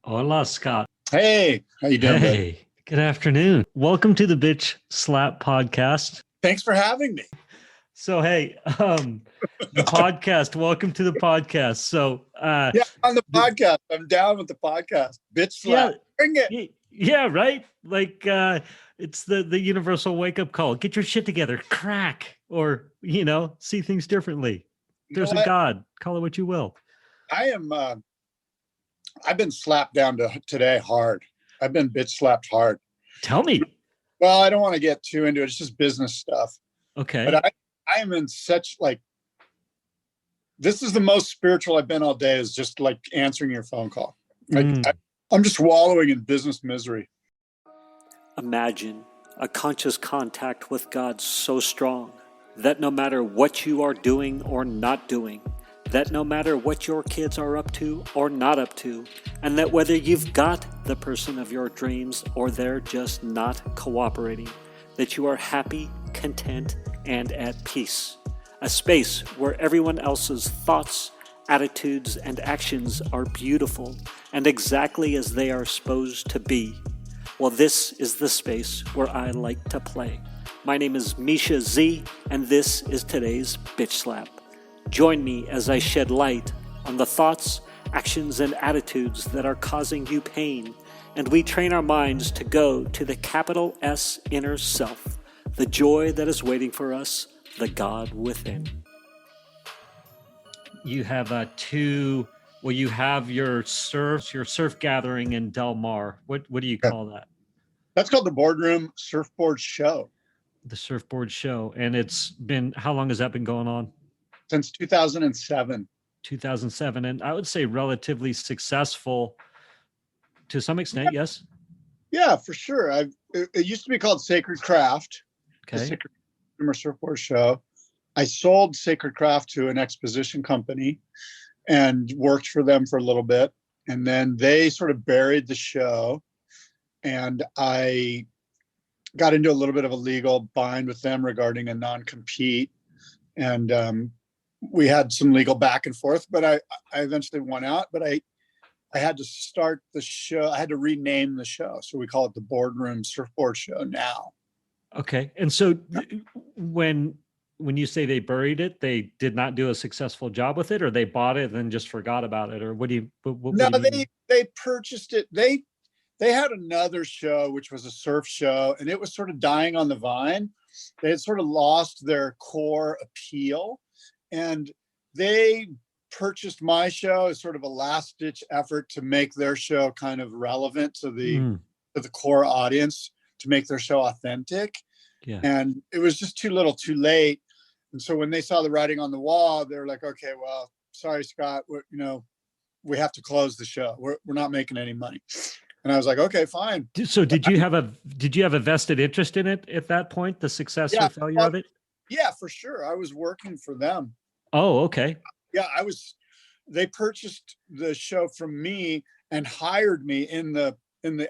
Hola, Scott. Hey, how you doing, bud? Hey, good afternoon. Welcome to the Bitch Slap podcast. Thanks for having me. So, hey, the podcast, welcome to the podcast. Yeah, on the podcast. I'm down with the podcast. Bitch Yeah, slap. Bring it. yeah, right? It's the universal wake-up call. Get your shit together, crack, or, see things differently. You know There's a what? God, call it what you will. I am I've been slapped down to today hard. I've been bitch slapped hard. Tell me. Well, I don't want to get too into it. It's just business stuff. Okay. But I am in such this is the most spiritual I've been all day, is just like answering your phone call. I'm just wallowing in business misery. Imagine a conscious contact with God so strong that no matter what you are doing or not doing, that no matter what your kids are up to or not up to, and that whether you've got the person of your dreams or they're just not cooperating, that you are happy, content, and at peace. A space where everyone else's thoughts, attitudes, and actions are beautiful and exactly as they are supposed to be. Well, this is the space where I like to play. My name is Misha Z, and this is today's Bitch Slap. Join me as I shed light on the thoughts, actions, and attitudes that are causing you pain, and we train our minds to go to the capital S inner self, the joy that is waiting for us, the God within. You have you have your surf gathering in Del Mar. What do you call that? That's called the Boardroom Surfboard Show. The surfboard show. And how long has that been going on? Since 2007. 2007. And I would say relatively successful to some extent, yes? Yeah, for sure. It used to be called Sacred Craft. Okay. The Sacred Surfboard Show. I sold Sacred Craft to an exposition company and worked for them for a little bit. And then they sort of buried the show. And I got into a little bit of a legal bind with them regarding a non-compete. And we had some legal back and forth, but I eventually won out. But I had to start the show. I had to rename the show. So we call it the Boardroom Surfboard Show now. Okay. And so when you say they buried it, they did not do a successful job with it, or they bought it and then just forgot about it? Or what do you mean? They purchased it. They had another show, which was a surf show, and it was sort of dying on the vine. They had sort of lost their core appeal, and they purchased my show as sort of a last-ditch effort to make their show kind of relevant to the core audience, to make their show authentic. Yeah. And it was just too little, too late. And so when they saw the writing on the wall, they were like, "Okay, well, sorry, Scott, we have to close the show. We're not making any money." And I was like, "Okay, fine." So did you have a vested interest in it at that point, the success or failure of it? Yeah, for sure. I was working for them. Oh, okay. Yeah, they purchased the show from me and hired me in the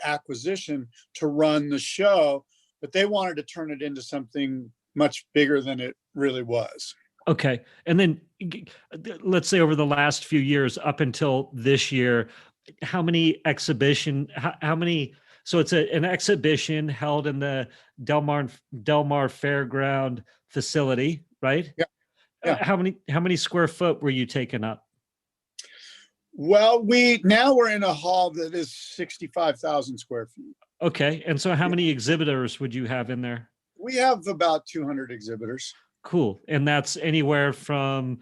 acquisition to run the show, but they wanted to turn it into something much bigger than it really was. Okay. And then let's say over the last few years up until this year, how many so it's an exhibition held in the Del Mar Fairground facility, right? Yeah. How many square foot were you taking up? Well, we're in a hall that is 65,000 square feet. Okay. And so how many exhibitors would you have in there? We have about 200 exhibitors. Cool. And that's anywhere from,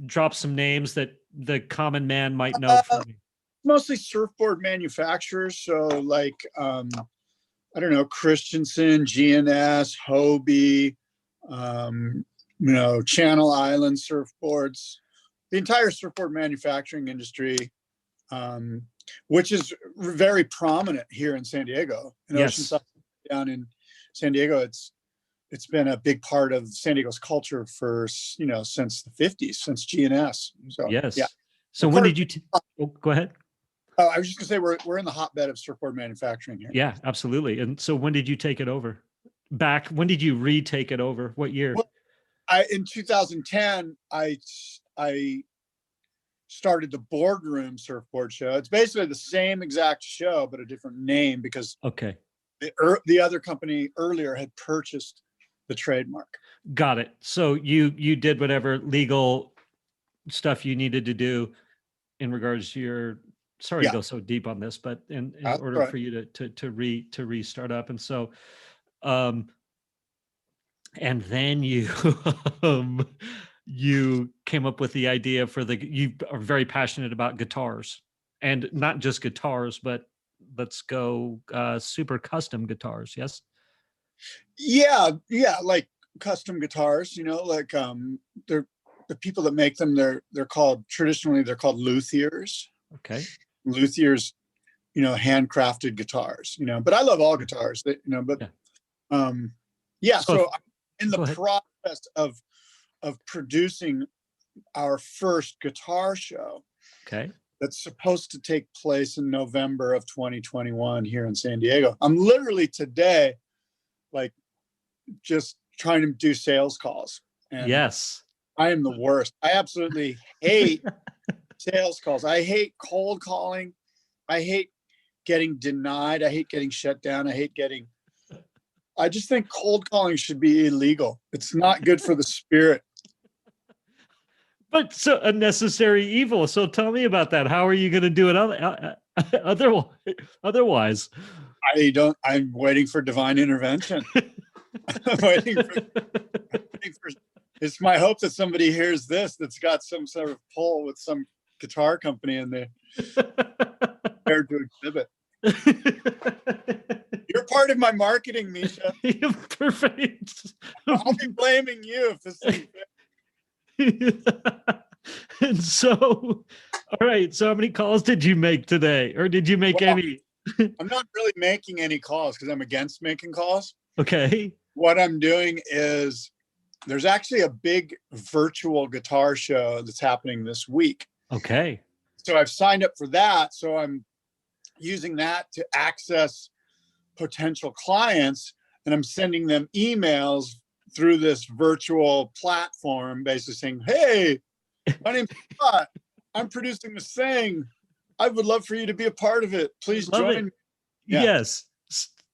drop some names that the common man might know for me. Mostly surfboard manufacturers. So like, I don't know, Christensen, GNS, Hobie, Channel Island surfboards, the entire surfboard manufacturing industry, which is very prominent here in San Diego. In Oceanside, down in San Diego, it's been a big part of San Diego's culture for, since the 50s, since GNS. So, yes. Yeah. So of when course, did you, go ahead. Oh, I was just gonna say we're in the hotbed of surfboard manufacturing here. Yeah, absolutely. And so when did you take it over? When did you retake it over? What year? Well, in 2010, I started the Boardroom Surfboard Show. It's basically the same exact show, but a different name because Okay. the other company earlier had purchased the trademark. Got it. So you did whatever legal stuff you needed to do in regards to your, sorry to Yeah. go so deep on this, but in That's order right. for you to restart up. And so, and then you, you came up with the idea for you are very passionate about guitars, and not just guitars, but let's go, super custom guitars. Yes. Yeah, like custom guitars, like they're the people that make them, they're called luthiers. Okay. Luthiers, handcrafted guitars, but I love all guitars, but Yeah. yeah, So so I'm in the go ahead. process of producing our first guitar show Okay. that's supposed to take place in November of 2021 here in San Diego. I'm literally today, like, just trying to do sales calls. And Yes. I am the worst. I absolutely hate sales calls. I hate cold calling. I hate getting denied. I hate getting shut down. I just think cold calling should be illegal. It's not good for the spirit. But so a necessary evil. So tell me about that. How are you going to do it otherwise? I'm waiting for divine intervention. I'm waiting for, it's my hope that somebody hears this that's got some sort of pull with some guitar company and they're prepared to exhibit. You're part of my marketing, Misha. Perfect. I'll be blaming you if this thing And so, all right. So how many calls did you make today? Or did you make any? I'm not really making any calls because I'm against making calls. Okay. What I'm doing is there's actually a big virtual guitar show that's happening this week. Okay. So I've signed up for that. So I'm using that to access potential clients, and I'm sending them emails through this virtual platform, basically saying, hey, my name's Scott. I'm producing this thing. I would love for you to be a part of it. Please join me. Yeah. Yes.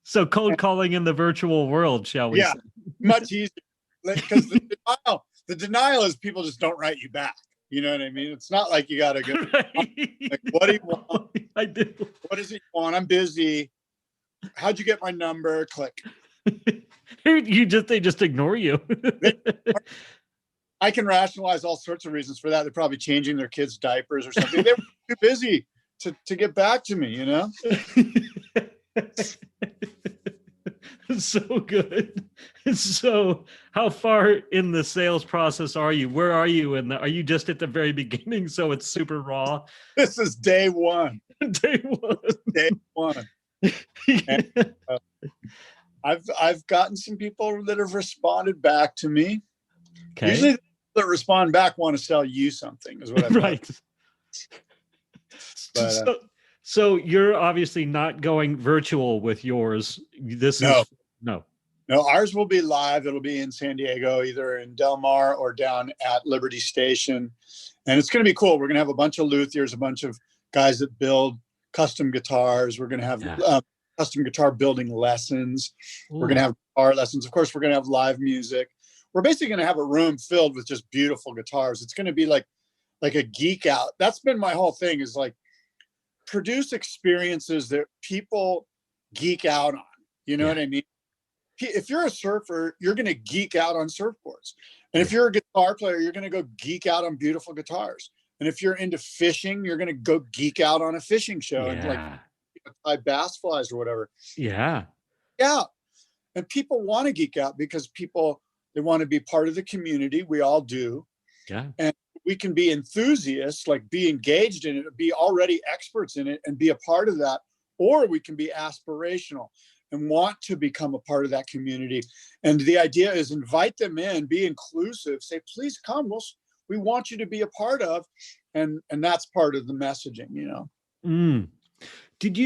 So cold calling in the virtual world, shall we say? Much easier. Because the denial is people just don't write you back. You know what I mean? It's not like you got to go, like, what do you want? I do. What is it you want? I'm busy. How'd you get my number? Click. They just ignore you. I can rationalize all sorts of reasons for that. They're probably changing their kids' diapers or something. They were too busy to get back to me, So good. So how far in the sales process are you? Where are you are you just at the very beginning? So it's super raw. This is day one. Day one. Day one. And, I've gotten some people that have responded back to me. Okay. Usually the people that respond back want to sell you something, is what I've right. But, so you're obviously not going virtual with yours. No. Ours will be live. It'll be in San Diego, either in Del Mar or down at Liberty Station. And it's going to be cool. We're going to have a bunch of luthiers, a bunch of guys that build custom guitars. We're going to have custom guitar building lessons. Ooh. We're going to have guitar lessons. Of course, we're going to have live music. We're basically going to have a room filled with just beautiful guitars. It's going to be like a geek out. That's been my whole thing, is like produce experiences that people geek out on. You know what I mean? If you're a surfer, you're going to geek out on surfboards. And if you're a guitar player, you're going to go geek out on beautiful guitars. And if you're into fishing, you're going to go geek out on a fishing show and like tie bass flies or whatever. Yeah. And people want to geek out because they want to be part of the community. We all do. Yeah. And we can be enthusiasts, like be engaged in it, be already experts in it and be a part of that. Or we can be aspirational and want to become a part of that community. And the idea is invite them in, be inclusive, say, please come. We want you to be a part of. And that's part of the messaging, Did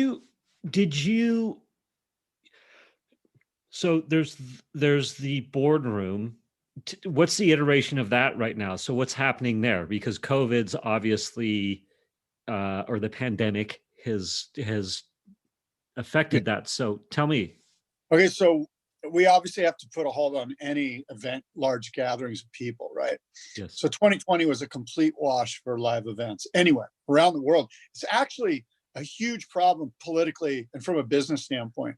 you, so there's the boardroom, what's the iteration of that right now? So what's happening there? Because COVID's obviously, or the pandemic has affected that. So tell me. Okay, so we obviously have to put a hold on any event, large gatherings of people, right? Yes. So 2020 was a complete wash for live events anywhere around the world. It's actually a huge problem politically and from a business standpoint,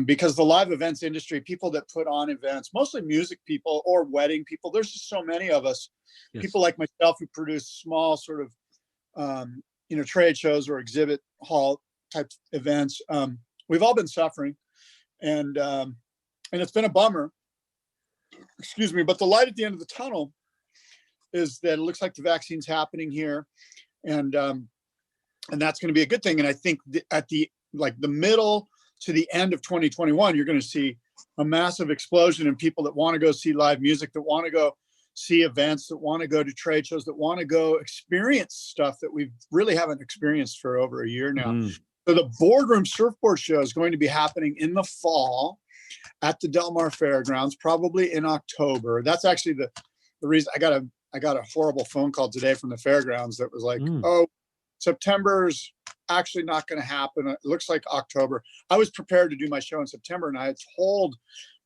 because the live events industry, people that put on events, mostly music people or wedding people, there's just so many of us, Yes. people like myself who produce small sort of, trade shows or exhibit hall type events. We've all been suffering, and it's been a bummer. Excuse me, but the light at the end of the tunnel is that it looks like the vaccine's happening here, and that's going to be a good thing. And I think at the middle to the end of 2021, you're going to see a massive explosion in people that want to go see live music, that want to go see events, that want to go to trade shows, that want to go experience stuff that we really haven't experienced for over a year now. So the Boardroom Surfboard Show is going to be happening in the fall at the Del Mar Fairgrounds, probably in October. That's actually the reason. I got a horrible phone call today from the fairgrounds that was like, oh, September's actually not going to happen. It looks like October. I was prepared to do my show in September, and I had told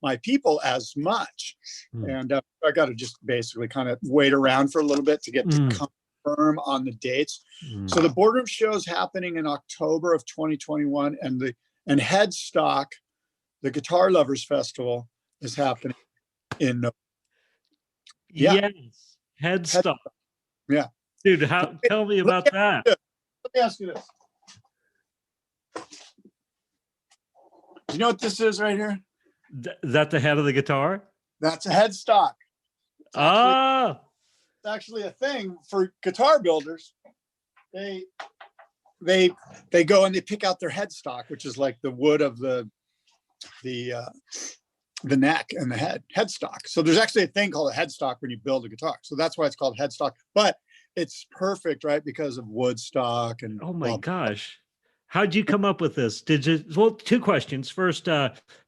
my people as much. And I got to just basically kind of wait around for a little bit to get to confirm on the dates. So the Boardroom Show is happening in October of 2021, and Headstock, the Guitar Lovers Festival, is happening in Yes, Headstock. Yeah, dude. Tell me about that. Let me ask you this. Do you know what this is right here? Is that the head of the guitar? That's a headstock. It's actually a thing for guitar builders. They go and they pick out their headstock, which is like the wood of the neck and the headstock. So there's actually a thing called a headstock when you build a guitar. So that's why it's called headstock. But it's perfect, right? Because of woodstock and oh my gosh. How'd you come up with this? Well, two questions. First,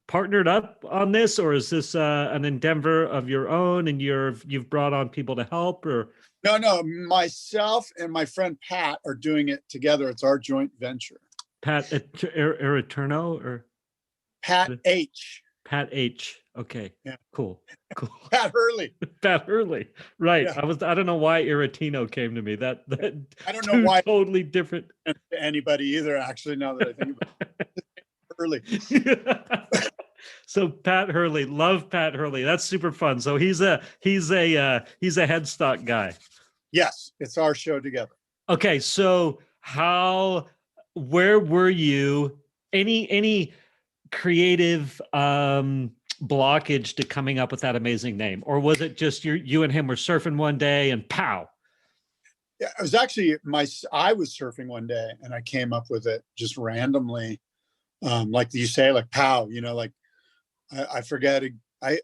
partnered up on this, or is this an endeavor of your own and you've brought on people to help? Or no, myself and my friend Pat are doing it together. It's our joint venture. Pat Eterno or Pat H. Pat H. Okay. Yeah. Cool. Pat Hurley. Pat Hurley. Right. Yeah. I don't know why Iratino came to me. That I don't know why. Totally different. To anybody either, actually, now that I think about it. Hurley. So Pat Hurley, love Pat Hurley. That's super fun. So he's a headstock guy. Yes, it's our show together. Okay. So where were you? Any creative blockage to coming up with that amazing name, or was it just you and him were surfing one day and pow? Yeah, it was actually I was surfing one day and I came up with it just randomly, like you say, like pow. Like I forget. I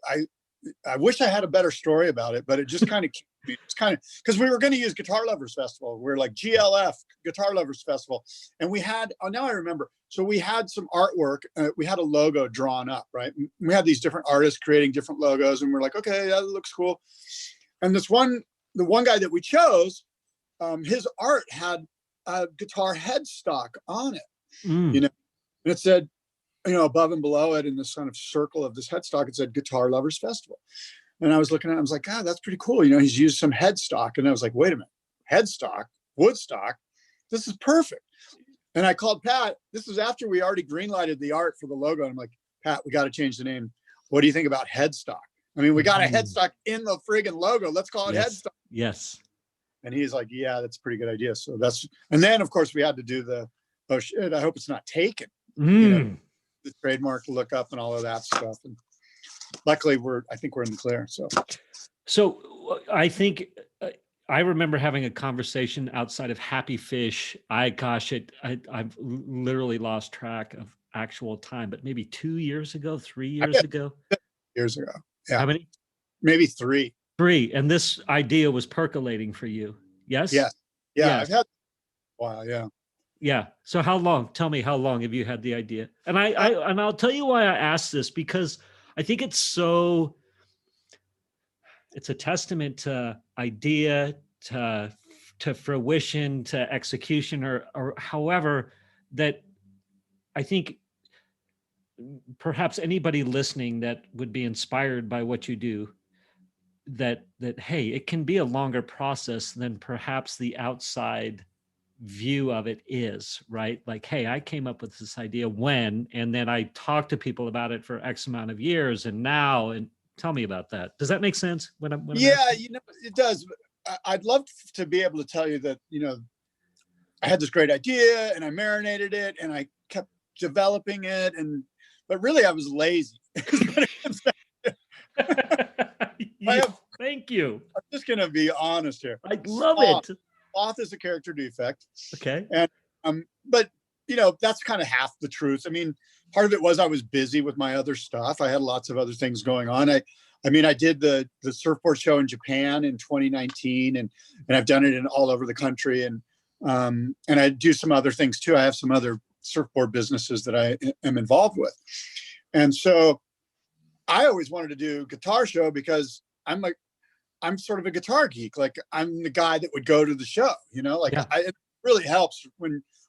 wish I had a better story about it, but it just kind of. It's kind of because we were going to use Guitar Lovers Festival. We're like GLF, Guitar Lovers Festival. And we had, now I remember. So we had some artwork. We had a logo drawn up, right? We had these different artists creating different logos. And we're like, okay, that looks cool. And the one guy that we chose, his art had a guitar headstock on it, and it said, above and below it in this kind of circle of this headstock, it said Guitar Lovers Festival. And I was looking at it, I was like, God, that's pretty cool. He's used some headstock. And I was like, wait a minute, headstock, woodstock, this is perfect. And I called Pat. This was after we already greenlighted the art for the logo. And I'm like, Pat, we got to change the name. What do you think about headstock? I mean, we got a headstock in the friggin' logo. Let's call it headstock. Yes. And he's like, yeah, that's a pretty good idea. So and then of course we had to do oh shit, I hope it's not taken. The trademark lookup and all of that stuff. And luckily I think we're in the clear. So I think I remember having a conversation outside of Happy Fish. I've literally lost track of actual time, but maybe 2 years ago, 3 years ago. Years ago. Yeah. How many? Maybe three. And this idea was percolating for you. Yes? Yeah. Yeah. I've had a while. Yeah. Yeah. So how long? Tell me, how long have you had the idea? And I'll tell you why I asked this, because I think it's so, it's a testament to idea, to fruition, to execution, or however, that I think perhaps anybody listening that would be inspired by what you do, that hey, it can be a longer process than perhaps the outside view of it is, right? Like, hey, I came up with this idea when, and then I talked to people about it for X amount of years, and now, and tell me about that. Does that make sense? When I'm Yeah, asking? you know, it does. I'd love to be able to tell you that, you know, I had this great idea and I marinated it and I kept developing it, but really I was lazy. Yeah, thank you. I'm just going to be honest here. I love it. Sloth is a character defect. Okay. And but you know, that's kind of half the truth. I mean, part of it was I was busy with my other stuff. I had lots of other things going on. I mean, I did the surfboard show in Japan in 2019, and I've done it in all over the country, and I do some other things too. I have some other surfboard businesses that I am involved with, and so I always wanted to do a guitar show because I'm sort of a guitar geek. Like, I'm the guy that would go to the show, you know, like, yeah. It really helps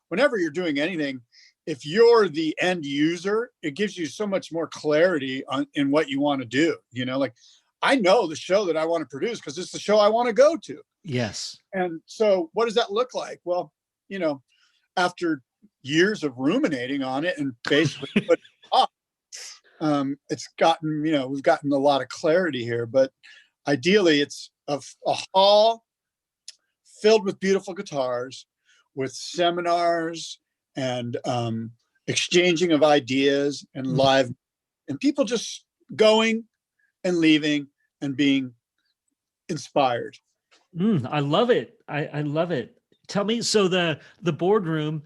whenever you're doing anything. If you're the end user, it gives you so much more clarity in what you want to do. You know, like, I know the show that I want to produce because it's the show I want to go to. Yes. And so what does that look like? Well, you know, after years of ruminating on it and basically put it up, it's gotten, you know, we've gotten a lot of clarity here, but ideally it's a hall filled with beautiful guitars, with seminars and exchanging of ideas and live, and people just going and leaving and being inspired. I love it. I love it. Tell me, so the boardroom,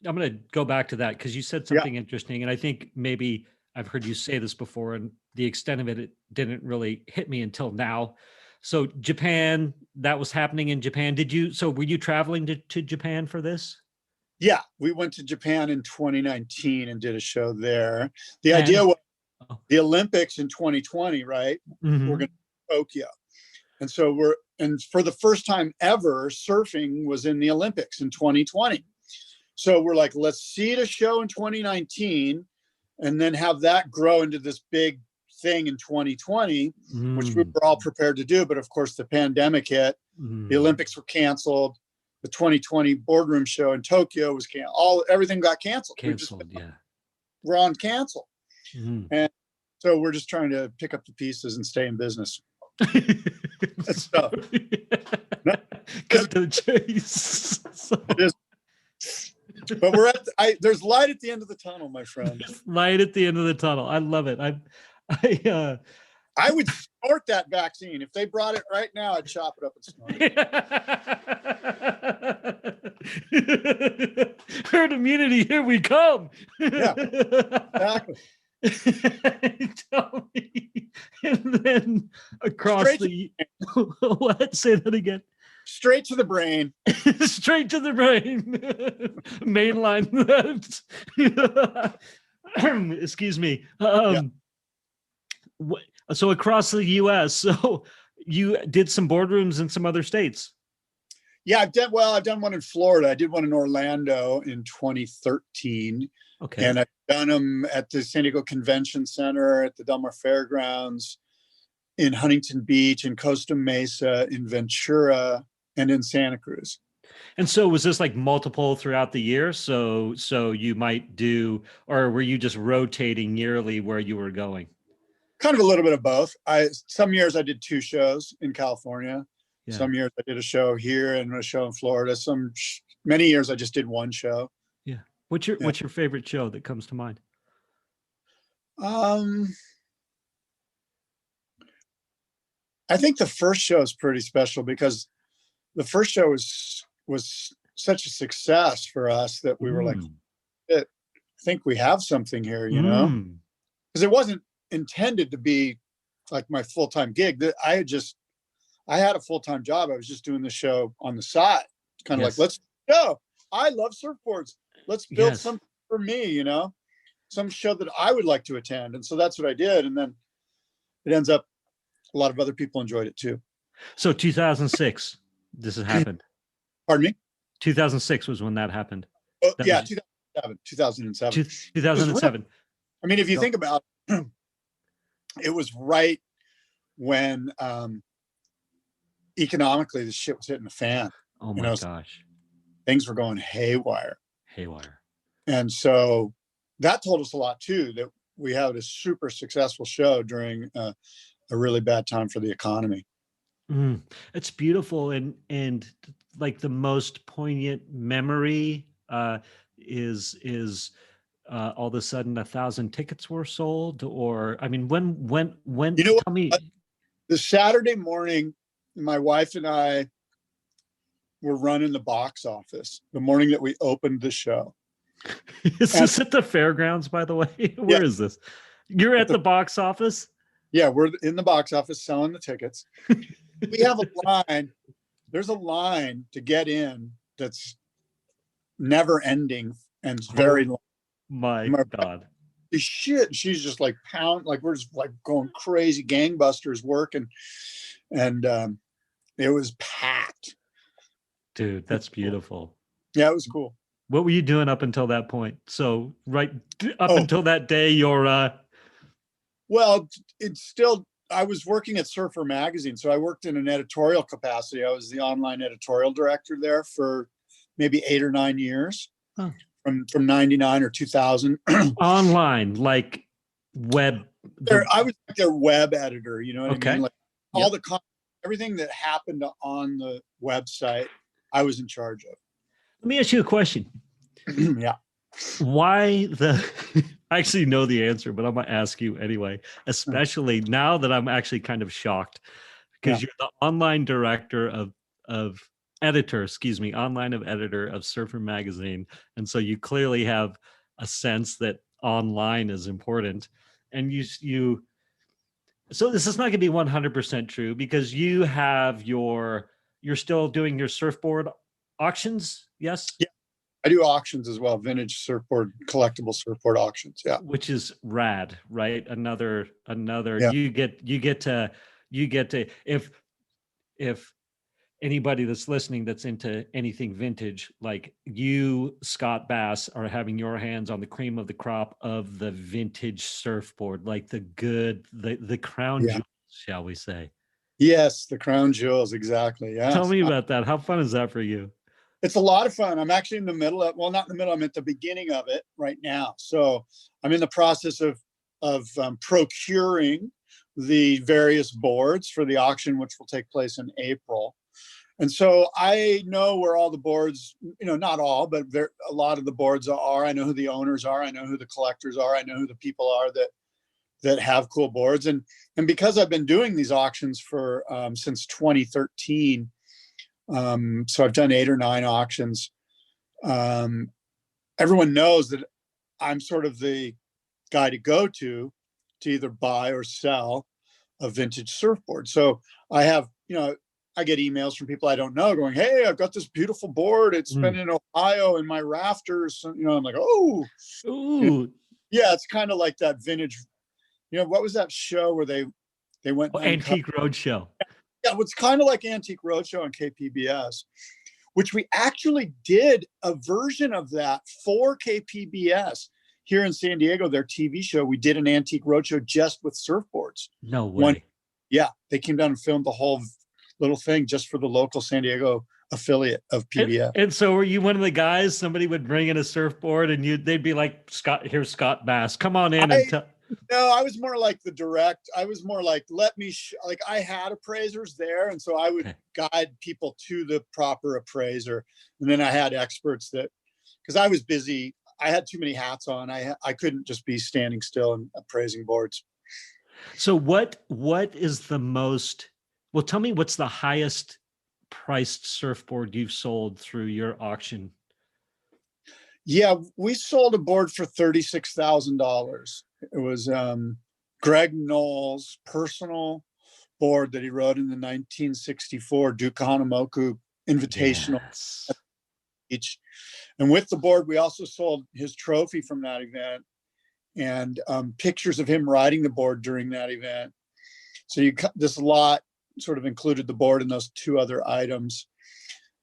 I'm going to go back to that because you said something interesting, and I think maybe I've heard you say this before, and the extent of it didn't really hit me until now. So Japan, that was happening in Japan. Were you traveling to Japan for this? Yeah, we went to Japan in 2019 and did a show there. The idea was the Olympics in 2020, right? Mm-hmm. We're going to Tokyo. And so for the first time ever, surfing was in the Olympics in 2020. So we're like, let's seed a show in 2019 and then have that grow into this big thing in 2020, which we were all prepared to do. But of course, the pandemic hit, the Olympics were canceled. The 2020 boardroom show in Tokyo was canceled. Everything got canceled. We're on cancel. And so we're just trying to pick up the pieces and stay in business. That's tough. Cut to the chase. But we're there's light at the end of the tunnel, my friend. Light at the end of the tunnel. I love it. I would snort that vaccine. If they brought it right now, I'd chop it up and snort it. Herd immunity, here we come. Yeah, exactly. Tell me. And then across what? Say that again. Straight to the brain. Straight to the brain. Mainline. Excuse me. So across the U.S., so you did some boardrooms in some other states. Yeah, I've done one in Florida. I did one in Orlando in 2013. Okay. And I've done them at the San Diego Convention Center, at the Del Mar Fairgrounds, in Huntington Beach, in Costa Mesa, in Ventura, and in Santa Cruz. And so was this like multiple throughout the year? So you might do, or were you just rotating yearly where you were going? Kind of a little bit of both. Some years I did 2 shows in California. Yeah. Some years I did a show here and a show in Florida. Many years I just did 1 show. Yeah. What's your favorite show that comes to mind? I think the first show is pretty special because the first show was such a success for us that we were like, I think we have something here, you know? Because it wasn't intended to be like my full-time gig. I had a full-time job. I was just doing the show on the side, kind of like, let's go. I love surfboards. Let's build something for me, you know, some show that I would like to attend. And so that's what I did. And then it ends up a lot of other people enjoyed it too. So 2006, this has happened. Pardon me? 2006 was when that happened. Oh, That yeah, was 2007. 2007. I mean, if you Go. think about it, it was right when economically the shit was hitting the fan. Oh You my know, gosh. things were going haywire. Haywire. And so that told us a lot too, that we had a super successful show during a really bad time for the economy. It's beautiful, and like the most poignant memory is all of a sudden 1,000 tickets were sold, or I mean, when You know tell me. what? The Saturday morning, my wife and I were running the box office the morning that we opened the show. Is this at the fairgrounds, by the way? Where is this? You're at the box office? Yeah, we're in the box office selling the tickets. We have a line. There's a line to get in that's never ending and it's very long. My God. Shit. She's just like we're just like going crazy gangbusters working. And it was packed. Dude, that's beautiful. Yeah, it was cool. What were you doing up until that point? So until that day, you're well, it's still, I was working at Surfer Magazine. So I worked in an editorial capacity. I was the online editorial director there for maybe 8 or 9 years. Huh. From 99 or 2000. Online, like web. I was like their web editor, you know what I mean? Like all the everything that happened on the website, I was in charge of. Let me ask you a question. Yeah. Why I actually know the answer, but I'm gonna ask you anyway, especially now that I'm actually kind of shocked, because you're the online director of editor of Surfer Magazine, and so you clearly have a sense that online is important, and you so this is not going to be 100% true, because you're still doing your surfboard auctions. Yes. Yeah, I do auctions as well, vintage surfboard, collectible surfboard auctions. Yeah, which is rad, right? Another yeah. you get to if anybody that's listening that's into anything vintage, like you, Scott Bass, are having your hands on the cream of the crop of the vintage surfboard, like the crown jewels, shall we say? Yes, the crown jewels, exactly. Yeah. Tell me about that. How fun is that for you? It's a lot of fun. I'm actually in the middle of, well, not in the middle, I'm at the beginning of it right now. So I'm in the process of procuring the various boards for the auction, which will take place in April. And so I know where all the boards, not all, but a lot of the boards are. I know who the owners are. I know who the collectors are. I know who the people are that have cool boards. And because I've been doing these auctions for since 2013, so I've done 8 or 9 auctions. Everyone knows that I'm sort of the guy to go to either buy or sell a vintage surfboard. So I have, I get emails from people I don't know going, "Hey, I've got this beautiful board. It's been in Ohio in my rafters." I'm like, "Oh, ooh, yeah." It's kind of like that vintage. What was that show where they went Antique Roadshow? Yeah, it's kind of like Antique Roadshow on KPBS, which we actually did a version of that for KPBS here in San Diego. Their TV show, we did an Antique Roadshow just with surfboards. No way. They came down and filmed the whole little thing just for the local San Diego affiliate of PBS. And so were you one of the guys? Somebody would bring in a surfboard and they'd be like, "Here's Scott Bass. Come on in and tell." No, I was more like the direct. I was more like, let me, like I had appraisers there. And so I would guide people to the proper appraiser. And then I had experts because I was busy. I had too many hats on. I couldn't just be standing still and appraising boards. So what is the most, well, tell me what's the highest priced surfboard you've sold through your auction? Yeah, we sold a board for $36,000. It was Greg Knoll's personal board that he wrote in the 1964 Duke Kahanamoku Invitational. Yes. And with the board, we also sold his trophy from that event and pictures of him riding the board during that event. this lot sort of included the board and those two other items,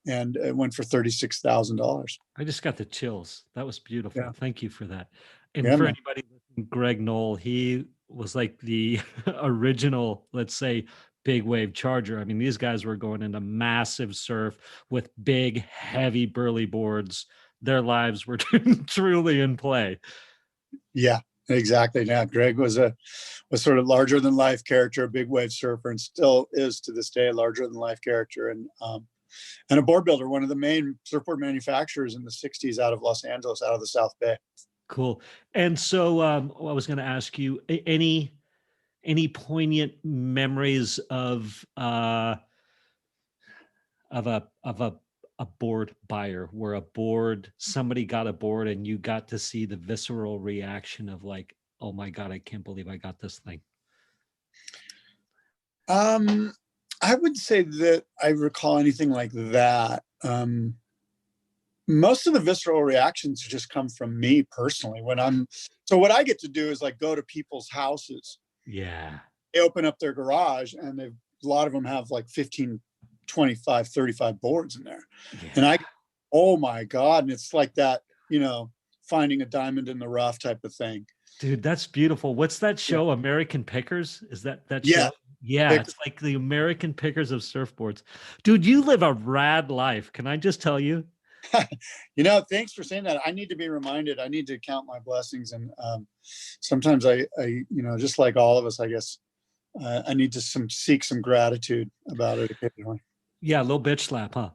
and it went for $36,000. I just got the chills. That was beautiful. Yeah. Thank you for that. And Yeah, for man. anybody listening, Greg Knoll, he was like the original, let's say, big wave charger. I mean, these guys were going into massive surf with big, heavy, burly boards. Their lives were truly in play. Yeah, exactly. Now, Greg was sort of larger than life character, a big wave surfer, and still is to this day a larger than life character, and a board builder, one of the main surfboard manufacturers in the 60s out of Los Angeles, out of the South Bay. Cool. And so I was going to ask you any poignant memories of a board buyer, where somebody got a board and you got to see the visceral reaction of like, oh my God, I can't believe I got this thing? I would say that I recall anything like that. Most of the visceral reactions just come from me personally. So what I get to do is like go to people's houses. Yeah. They open up their garage and a lot of them have like 15, 25, 35 boards in there. Yeah. And oh my God. And it's like that, finding a diamond in the rough type of thing. Dude, that's beautiful. What's that show? Yeah. American Pickers? Is that show? Yeah. Yeah, it's like the American Pickers of surfboards. Dude, you live a rad life. Can I just tell you? Thanks for saying that. I need to be reminded. I need to count my blessings. And sometimes I just like all of us, I guess, I need to seek some gratitude about it occasionally. Yeah, a little bitch slap, huh?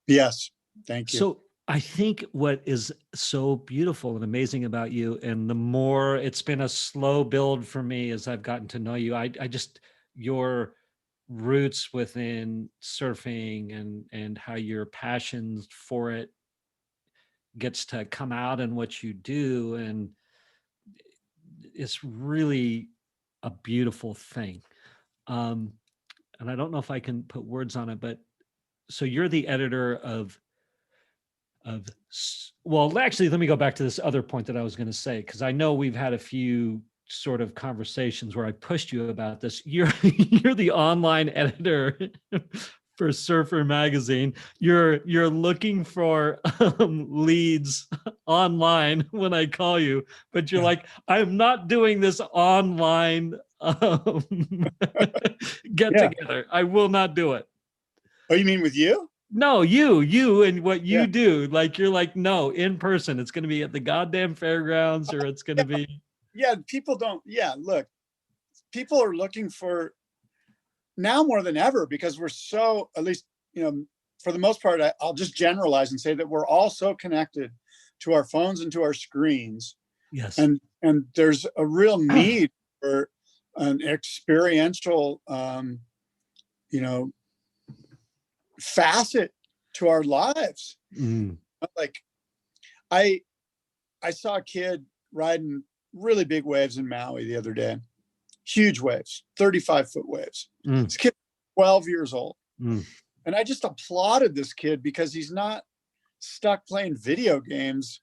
Yes. Thank you. So I think what is so beautiful and amazing about you, and the more it's been a slow build for me as I've gotten to know you, I just, your roots within surfing and how your passion for it gets to come out in what you do. And it's really a beautiful thing. And I don't know if I can put words on it, but so you're the editor well, actually, let me go back to this other point that I was going to say, because I know we've had a few sort of conversations where I pushed you about this. You're the online editor for Surfer Magazine. You're looking for leads online when I call you, but you're like, I'm not doing this online get together. I will not do it. Oh, you mean with you? No, you and what you do. Like, you're like, no, in person. It's going to be at the goddamn fairgrounds, or it's going to be. Yeah, look, people are looking for now more than ever, because we're so, at least, for the most part, I'll just generalize and say that we're all so connected to our phones and to our screens. Yes. And there's a real need for an experiential, facet to our lives. Like I saw a kid riding really big waves in Maui the other day, huge waves, 35-foot waves. This kid, 12 years old. And I just applauded this kid because he's not stuck playing video games.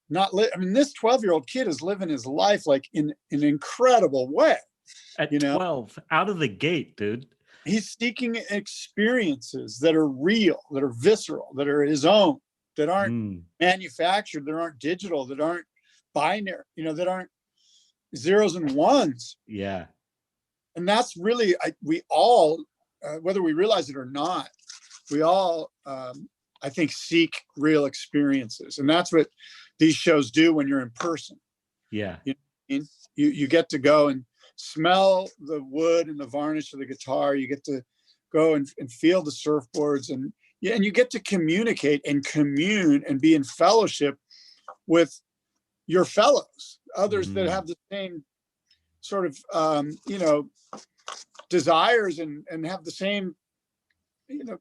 This 12-year-old kid is living his life like in an incredible way. At 12, out of the gate, dude. He's seeking experiences that are real, that are visceral, that are his own, that aren't manufactured, that aren't digital, that aren't binary, that aren't zeros and ones. Yeah. And that's really, we all, whether we realize it or not, we all, I think, seek real experiences. And that's what these shows do when you're in person. Yeah. You get to go and smell the wood and the varnish of the guitar. You get to go and feel the surfboards, and you get to communicate and commune and be in fellowship with your fellows, others that have the same sort of desires and have the same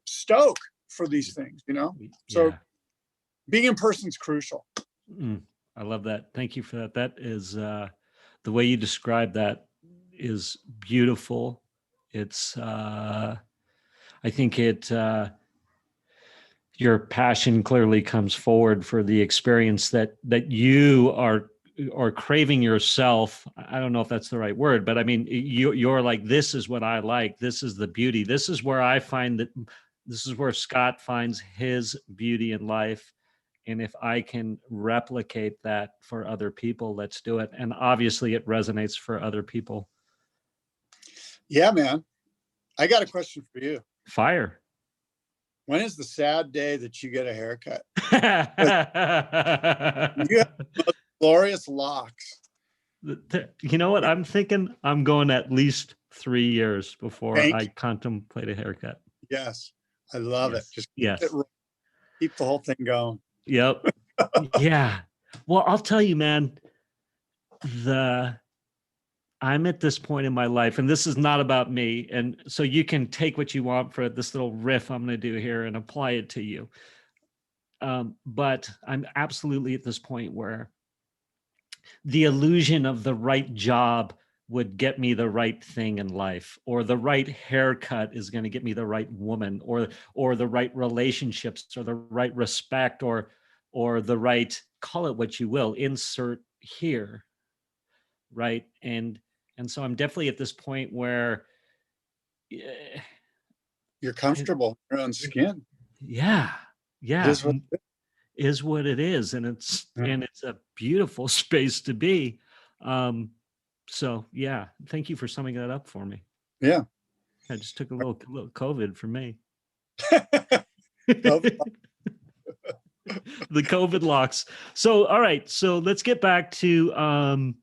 stoke for these things. So being in person is crucial. I love that. Thank you for that. That is the way you describe that is beautiful. It's I think your passion clearly comes forward for the experience that you are or craving yourself. I don't know if that's the right word, but I mean, you're like, this is what I like. This is the beauty. This is where I find that, this is where Scott finds his beauty in life. And if I can replicate that for other people, let's do it. And obviously it resonates for other people. Yeah, man. I got a question for you. Fire. When is the sad day that you get a haircut? You have the most glorious locks. You know what? I'm thinking I'm going at least 3 years before I contemplate a haircut. Yes. I love Yes. it. Just yes. keep the whole thing going. Yep. Yeah. Well, I'll tell you, man, I'm at this point in my life, and this is not about me. And so you can take what you want for this little riff I'm going to do here and apply it to you. But I'm absolutely at this point where the illusion of the right job would get me the right thing in life, or the right haircut is going to get me the right woman, or the right relationships, or the right respect, or the right, call it what you will, insert here. Right. And so I'm definitely at this point where you're comfortable in your own skin. Yeah. It Is what it is. And it's a beautiful space to be. So yeah, thank you for summing that up for me. Yeah. I just took a little COVID for me. The COVID locks. So, all right. So let's get back to online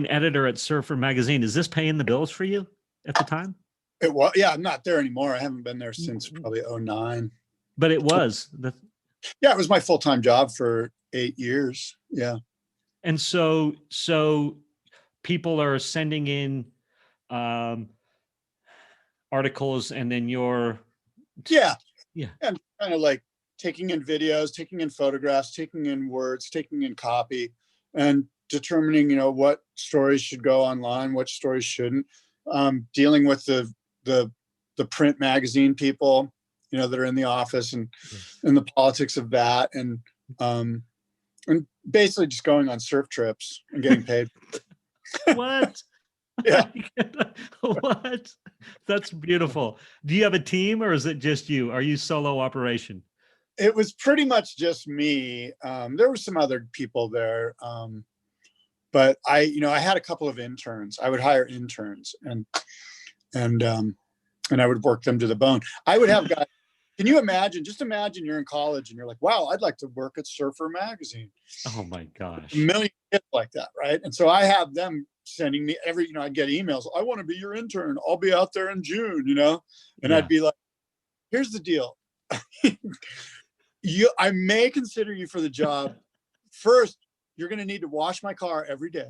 editor at Surfer Magazine. Is this paying the bills for you at the time? It was. Yeah, I'm not there anymore. I haven't been there since probably 2009. But it was. Yeah, it was my full-time job for 8 years. Yeah. And so people are sending in articles, and then you're and kind of like taking in videos, taking in photographs, taking in words, taking in copy, and determining, what stories should go online, what stories shouldn't. Dealing with the print magazine people, that are in the office, and the politics of that, and basically just going on surf trips and getting paid. What? Yeah. What? That's beautiful. Do you have a team, or is it just you? Are you solo operation? It was pretty much just me. There were some other people there. But I had a couple of interns. I would hire interns and I would work them to the bone. I would have guys. Can you imagine? Just imagine you're in college and you're like, wow, I'd like to work at Surfer Magazine. Oh my gosh. A million kids like that, right? And so I have them sending me I'd get emails. I want to be your intern. I'll be out there in June, and I'd be like, here's the deal. I may consider you for the job. First, you're going to need to wash my car every day.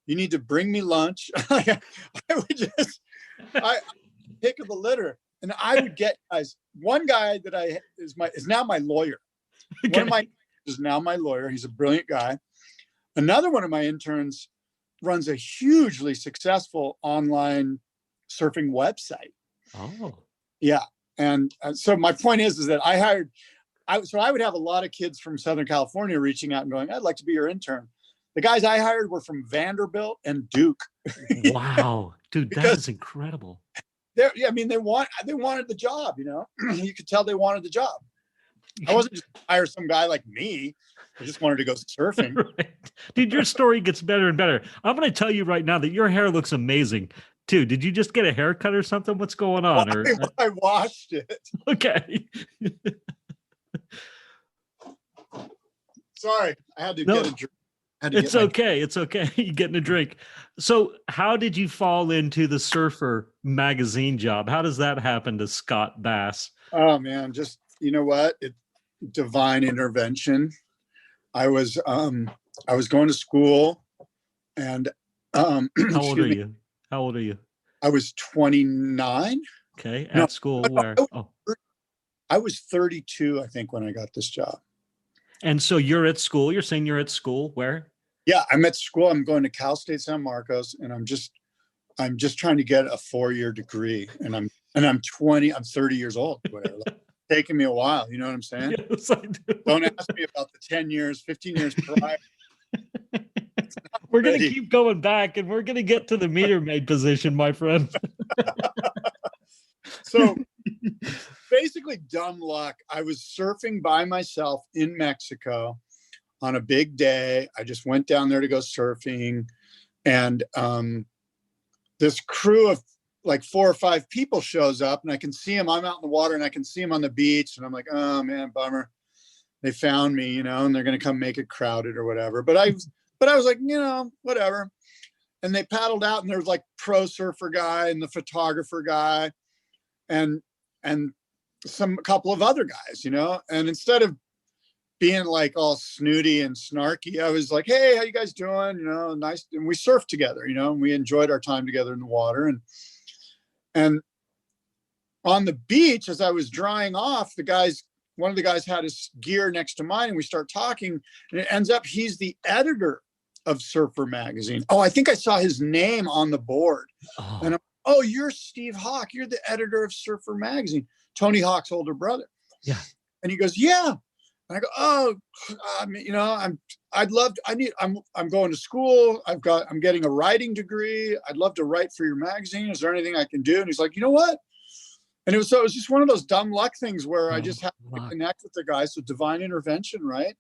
You need to bring me lunch. I would pick up the litter, and I would get guys. One guy that is now my lawyer. Okay. One of my is now my lawyer. He's a brilliant guy. Another one of my interns runs a hugely successful online surfing website. Oh, yeah. And so my point is that I would have a lot of kids from Southern California reaching out and going, I'd like to be your intern. The guys I hired were from Vanderbilt and Duke. Wow, dude, that is incredible. They wanted the job, you could tell they wanted the job. I wasn't just hire some guy like me. I just wanted to go surfing. Right. Dude, your story gets better and better. I'm going to tell you right now that your hair looks amazing too. Did you just get a haircut or something? What's going on? I washed it. Okay. Sorry, I had to get a drink. It's okay. It's okay. You're getting a drink. So how did you fall into the Surfer Magazine job? How does that happen to Scott Bass? Oh man, just, what? Divine intervention. I was going to school, and How old are you? How old are you? I was 29. Okay. At school where? I was 32, I think, when I got this job. And so you're at school. You're saying you're at school where? Yeah, I'm at school. I'm going to Cal State San Marcos, and I'm just trying to get a 4-year degree. And I'm 30 years old. Whatever. taken me a while. You know what I'm saying? Yes, I do. Don't ask me about the 10 years, 15 years prior. We're going to ready. keep going back, and we're going to get to the meter maid position, my friend. So basically, dumb luck. I was surfing by myself in Mexico on a big day. I just went down there to go surfing. And this crew of like 4 or 5 people shows up, and I can see them. I'm out in the water and I can see them on the beach. And I'm like, oh man, bummer. They found me, you know, and they're going to come make it crowded or whatever. But I was like, you know, whatever. And they paddled out, and there was like pro surfer guy and the photographer guy and a couple of other guys, you know. And instead of being like all snooty and snarky, I was like, hey, how you guys doing? You know, nice. And we surfed together, you know, and we enjoyed our time together in the water. And on the beach, as I was drying off, one of the guys had his gear next to mine, and we start talking, and it ends up he's the editor of Surfer Magazine. Oh, I think I saw his name on the board. Oh. And oh, you're Steve Hawk. You're the editor of Surfer Magazine, Tony Hawk's older brother. Yeah. And he goes, yeah. And I go, oh, you know, I'm going to school. I'm getting a writing degree. I'd love to write for your magazine. Is there anything I can do? And he's like, you know what? And it was just one of those dumb luck things where I just happened to connect with the guys. So divine intervention, right?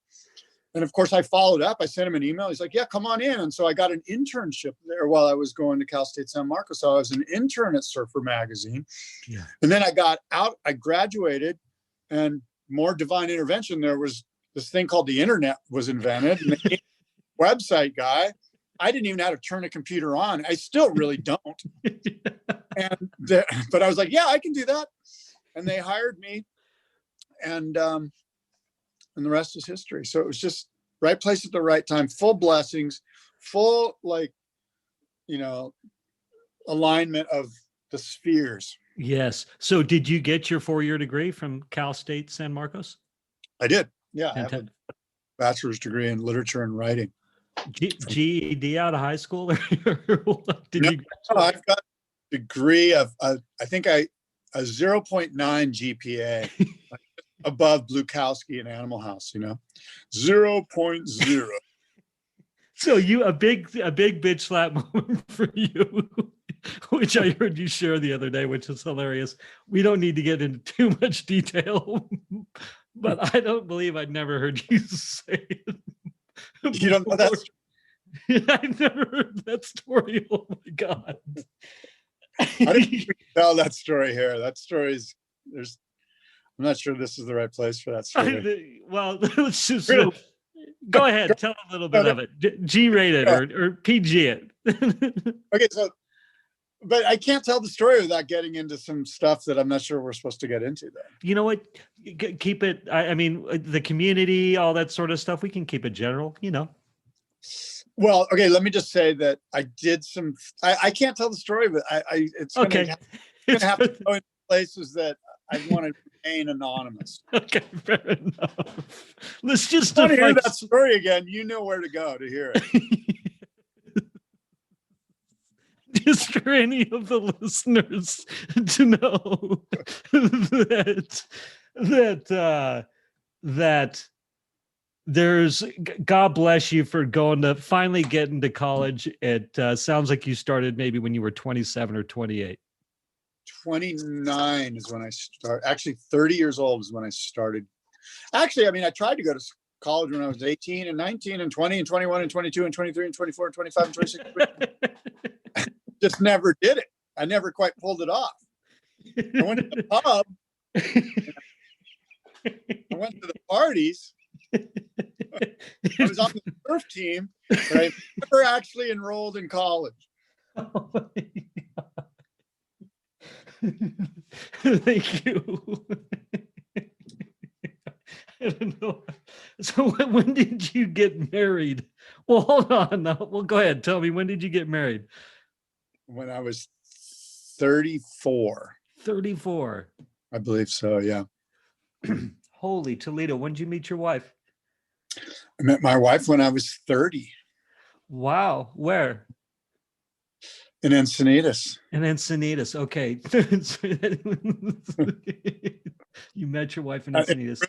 And of course I followed up. I sent him an email. He's like, yeah, come on in. And so I got an internship there while I was going to Cal State San Marcos. So I was an intern at Surfer Magazine. Yeah. And then I got out, I graduated, and more divine intervention. There was this thing called the internet was invented. And the website guy, I didn't even know how to turn a computer on. I still really don't. But I was like, yeah, I can do that. And they hired me, and the rest is history. So it was just right place at the right time, full blessings, full, like, you know, alignment of the spheres. Yes. So did you get your 4-year degree from Cal State San Marcos? I did. Yeah. I have a bachelor's degree in literature and writing. GED out of high school? Did you? No, I've got a degree of, I think a 0.9 GPA. Above Blukowski and Animal House, you know, 0.0. So a big bitch slap moment for you, which I heard you share the other day, which is hilarious. We don't need to get into too much detail, but I don't believe I'd never heard you say it. You don't know that story? I've never heard that story. Oh my God. I didn't tell that story here. That story's I'm not sure this is the right place for that story. Well, let's just go ahead. Tell a little bit of it. G-rated or PG it. Okay, but I can't tell the story without getting into some stuff that I'm not sure we're supposed to get into there. You know what? Keep it. I mean, the community, all that sort of stuff. We can keep it general, you know. Well, okay. Let me just say that I did some. I can't tell the story, but it's okay. Gonna have to go into places that I want to remain anonymous. Okay, fair enough. Let's just hear that story again. You know where to go to hear it. Just for any of the listeners to know that there's, God bless you for going to finally getting to college. It sounds like you started maybe when you were 27 or 28. 29 is when I started. Actually, 30 years old is when I started. Actually, I mean, I tried to go to college when I was 18 and 19 and 20 and 21 and 22 and 23 and 24 and 25 and 26. Just never did it. I never quite pulled it off. I went to the pub. I went to the parties. I was on the surf team, but I never actually enrolled in college. Oh my God. Thank you. I don't know. So when did you get married? Well, hold on. Well, go ahead. Tell me, when did you get married? When I was 34. 34. I believe so, yeah. Holy Toledo. When did you meet your wife? I met my wife when I was 30. Wow. Where? In Encinitas. And Encinitas. Okay. You met your wife in Encinitas.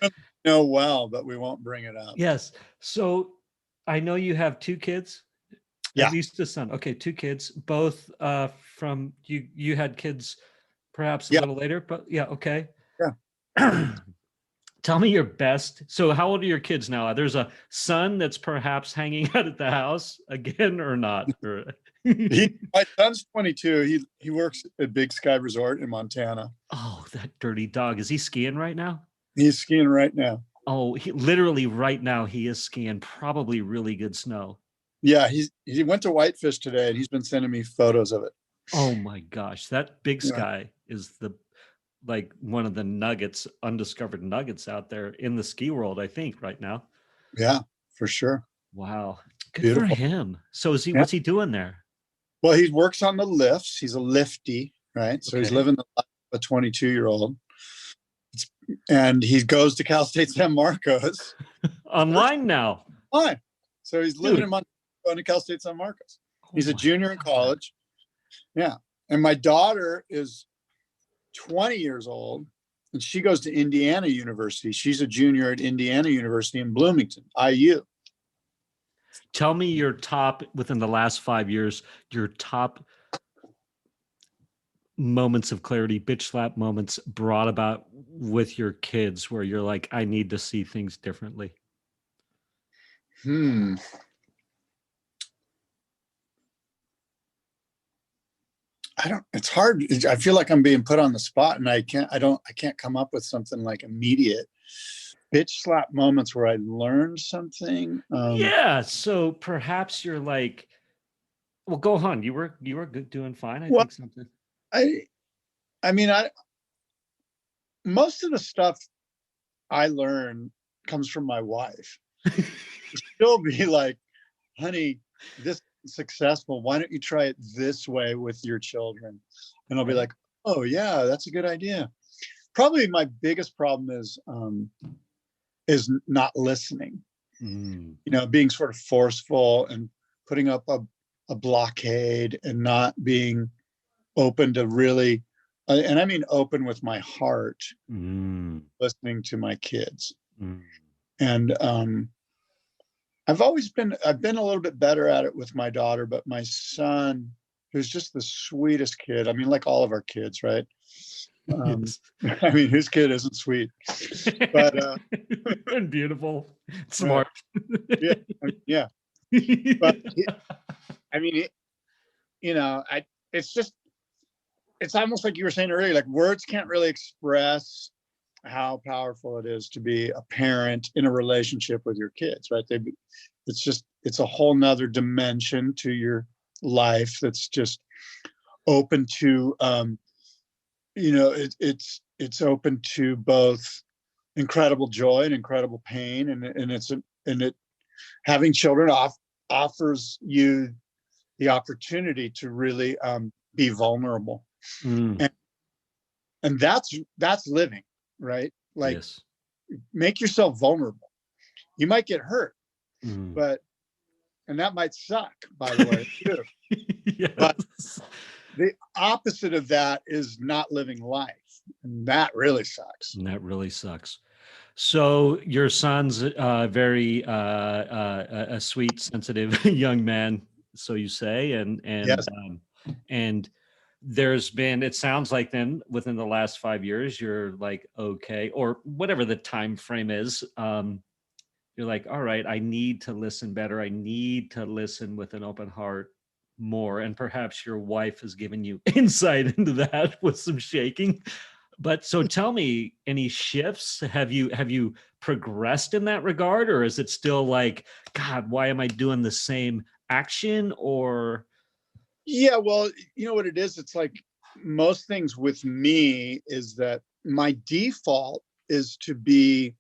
Know well, but we won't bring it up. Yes. So I know you have two kids. Yeah. At least a son. Okay, two kids, both from you. You had kids perhaps a little later, but yeah, okay. Yeah. Tell me your best. So how old are your kids now? There's a son that's perhaps hanging out at the house again or not? My son's 22. He works at Big Sky Resort in Montana. Oh, that dirty dog. Is he skiing right now? He's skiing right now. Oh, literally right now he is skiing probably really good snow. Yeah, he went to Whitefish today and he's been sending me photos of it. Oh my gosh, that Big Sky is like one of the nuggets, undiscovered nuggets out there in the ski world, I think, right now. Yeah, for sure. Wow. Good Beautiful. for him. So what's he doing there? Well, he works on the lifts. He's a lifty, right? So he's living the life of a 22-year-old. And he goes to Cal State San Marcos. Online now. Fine. So he's living in Montana, going to Cal State San Marcos. He's a junior in college. Yeah. And my daughter is 20 years old and she goes to Indiana University. She's a junior at Indiana University in Bloomington, IU. Tell me your top, within the last 5 years, your top moments of clarity, bitch slap moments brought about with your kids where you're like, I need to see things differently. It's hard. I feel like I'm being put on the spot and I can't come up with something like immediate bitch slap moments where I learned something. Yeah. So perhaps you're like, well, go on. You were good, doing fine. I think something. I mean, most of the stuff I learn comes from my wife. She'll be like, honey, this is successful. Why don't you try it this way with your children? And I'll be like, oh yeah, that's a good idea. Probably my biggest problem is not listening, being sort of forceful and putting up a blockade and not being open to really, and I mean open with my heart, listening to my kids. And I've been a little bit better at it with my daughter, but my son, who's just the sweetest kid. I mean, like all of our kids, right? I mean, his kid isn't sweet, but and beautiful, smart. Yeah. But I mean, it's almost like you were saying earlier, like words can't really express how powerful it is to be a parent in a relationship with your kids, right? It's a whole nother dimension to your life that's just open to, it's open to both incredible joy and incredible pain. And having children offers you the opportunity to really be vulnerable. And that's living, right? Like, make yourself vulnerable. You might get hurt, and that might suck, by the way, too. Yes. But the opposite of that is not living life. And that really sucks. So your son's very a sweet, sensitive young man, so you say, and yes. And there's been, it sounds like then within the last 5 years, you're like, okay, or whatever the time frame is, you're like, all right, I need to listen better. I need to listen with an open heart more. And perhaps your wife has given you insight into that with some shaking. But so tell me, any shifts? Have you progressed in that regard? Or is it still like, God, why am I doing the same action? Or yeah, well, you know what it is? It's like most things with me is that my default is to be,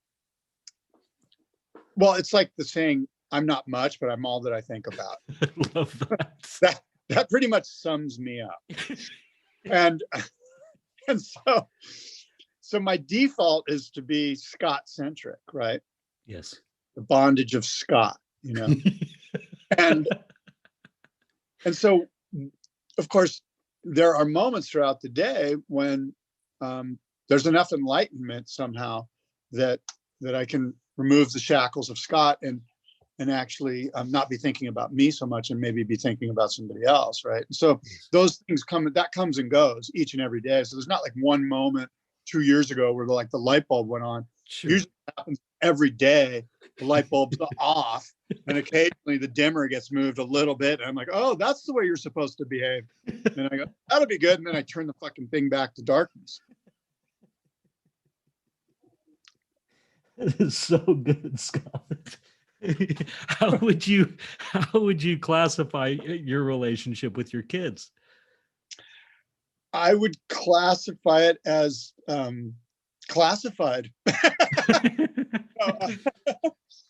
well, it's like the saying, I'm not much, but I'm all that I think about. I love that. That pretty much sums me up. And so my default is to be Scott centric, right? Yes. The bondage of Scott, and so of course, there are moments throughout the day when there's enough enlightenment somehow that I can remove the shackles of Scott and actually not be thinking about me so much and maybe be thinking about somebody else, right? And so those things comes and goes each and every day. So there's not like one moment 2 years ago where the light bulb went on. Sure. Usually it happens every day. The light bulb's off, and occasionally the dimmer gets moved a little bit. And I'm like, oh, that's the way you're supposed to behave. And I go, that'll be good. And then I turn the fucking thing back to darkness. That is so good, Scott. How would you classify your relationship with your kids? I would classify it as classified.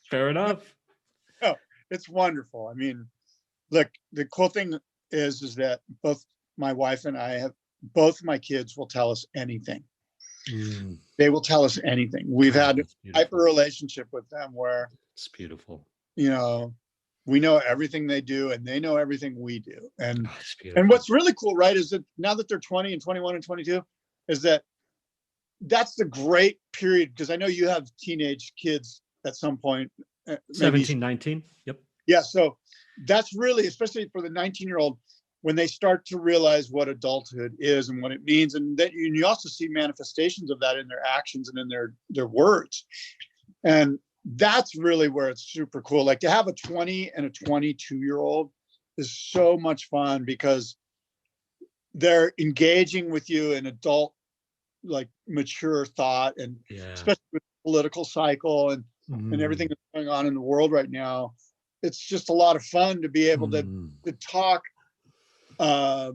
Fair enough. No, it's wonderful. I mean, look, the cool thing is that both my wife and I both my kids will tell us anything. They will tell us anything. We've had a type of relationship with them where it's beautiful. We know everything they do and they know everything we do. And what's really cool, right, is that now that they're 20 and 21 and 22, is that's the great period, because I know you have teenage kids at some point. 17, 19. Yep. Yeah. So that's really, especially for the 19-year-old, when they start to realize what adulthood is and what it means. And then you also see manifestations of that in their actions and in their words. And that's really where it's super cool. Like to have a 20 and a 22-year-old is so much fun because they're engaging with you in adult, like mature thought, and especially with the political cycle and everything that's going on in the world right now. It's just a lot of fun to be able to talk, mono-y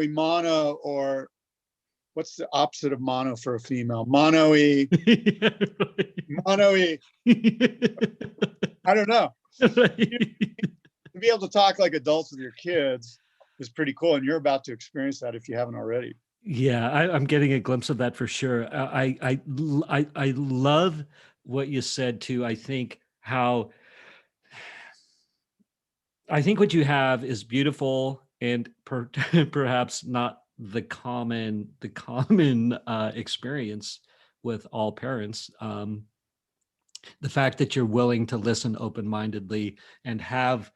mono, or what's the opposite of mono for a female? Mono-y, mono-y. I don't know. To be able to talk like adults with your kids is pretty cool. And you're about to experience that if you haven't already. Yeah, I'm getting a glimpse of that for sure. I love what you said too. I think what you have is beautiful and perhaps not the common experience with all parents. The fact that you're willing to listen open-mindedly and have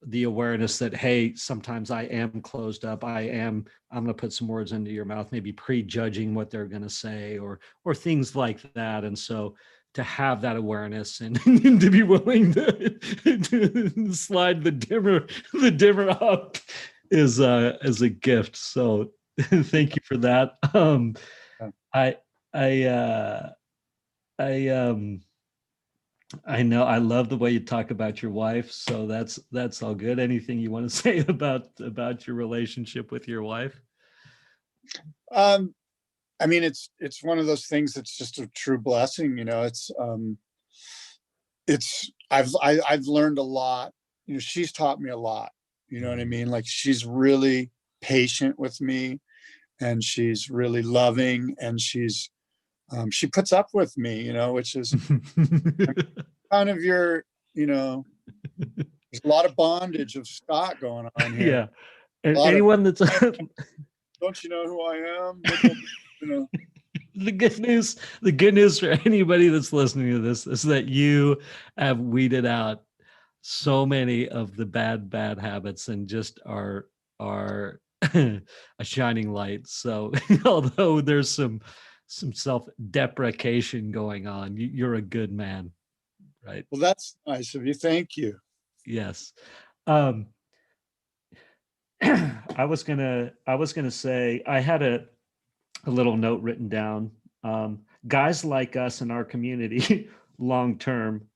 the awareness that, hey, sometimes I am closed up. I'm going to put some words into your mouth, maybe prejudging what they're going to say or things like that. And so to have that awareness and to be willing to slide the dimmer up is a gift. So thank you for that. I know I love the way you talk about your wife. So that's all good. Anything you want to say about your relationship with your wife? I mean, it's one of those things that's just a true blessing. I've learned a lot. She's taught me a lot. You know what I mean? Like, she's really patient with me, and she's really loving, and she puts up with me, which is kind of there's a lot of bondage of Scott going on here. Yeah. And anyone that's don't you know who I am? The good news for anybody that's listening to this is that you have weeded out so many of the bad habits and just are a shining light. So although there's some self-deprecation going on, you're a good man, right? Well, that's nice of you. Thank you. Yes. I was gonna say, I had a little note written down. Guys like us in our community, long term,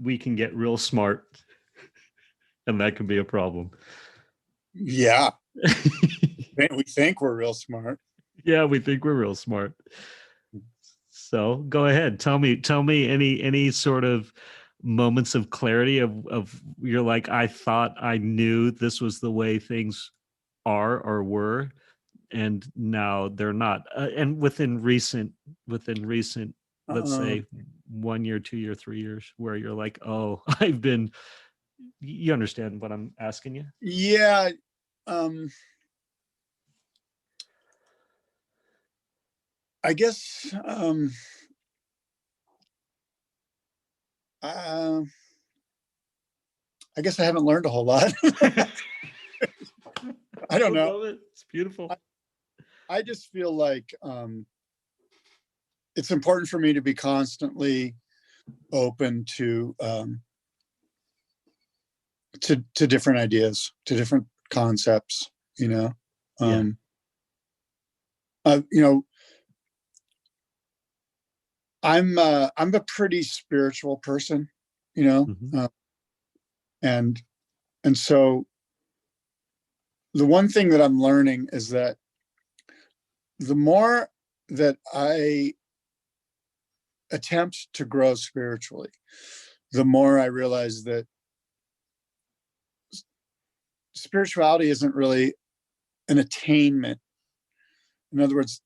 we can get real smart, and that can be a problem. Yeah. We think we're real smart. Yeah, we think we're real smart. So go ahead. Tell me any sort of moments of clarity of you're like, I thought I knew this was the way things are or were, and now they're not. And within recent, let's say 1 year, 2 year, 3 years, where you're like, oh, you understand what I'm asking you? Yeah. I guess I guess I haven't learned a whole lot. I don't know. Love it. It's beautiful. I just feel like it's important for me to be constantly open to different ideas, to different concepts, you know. You know, I'm a pretty spiritual person, you know. Mm-hmm. And so the one thing that I'm learning is that the more that I attempt to grow spiritually, the more I realize that spirituality isn't really an attainment. In other words,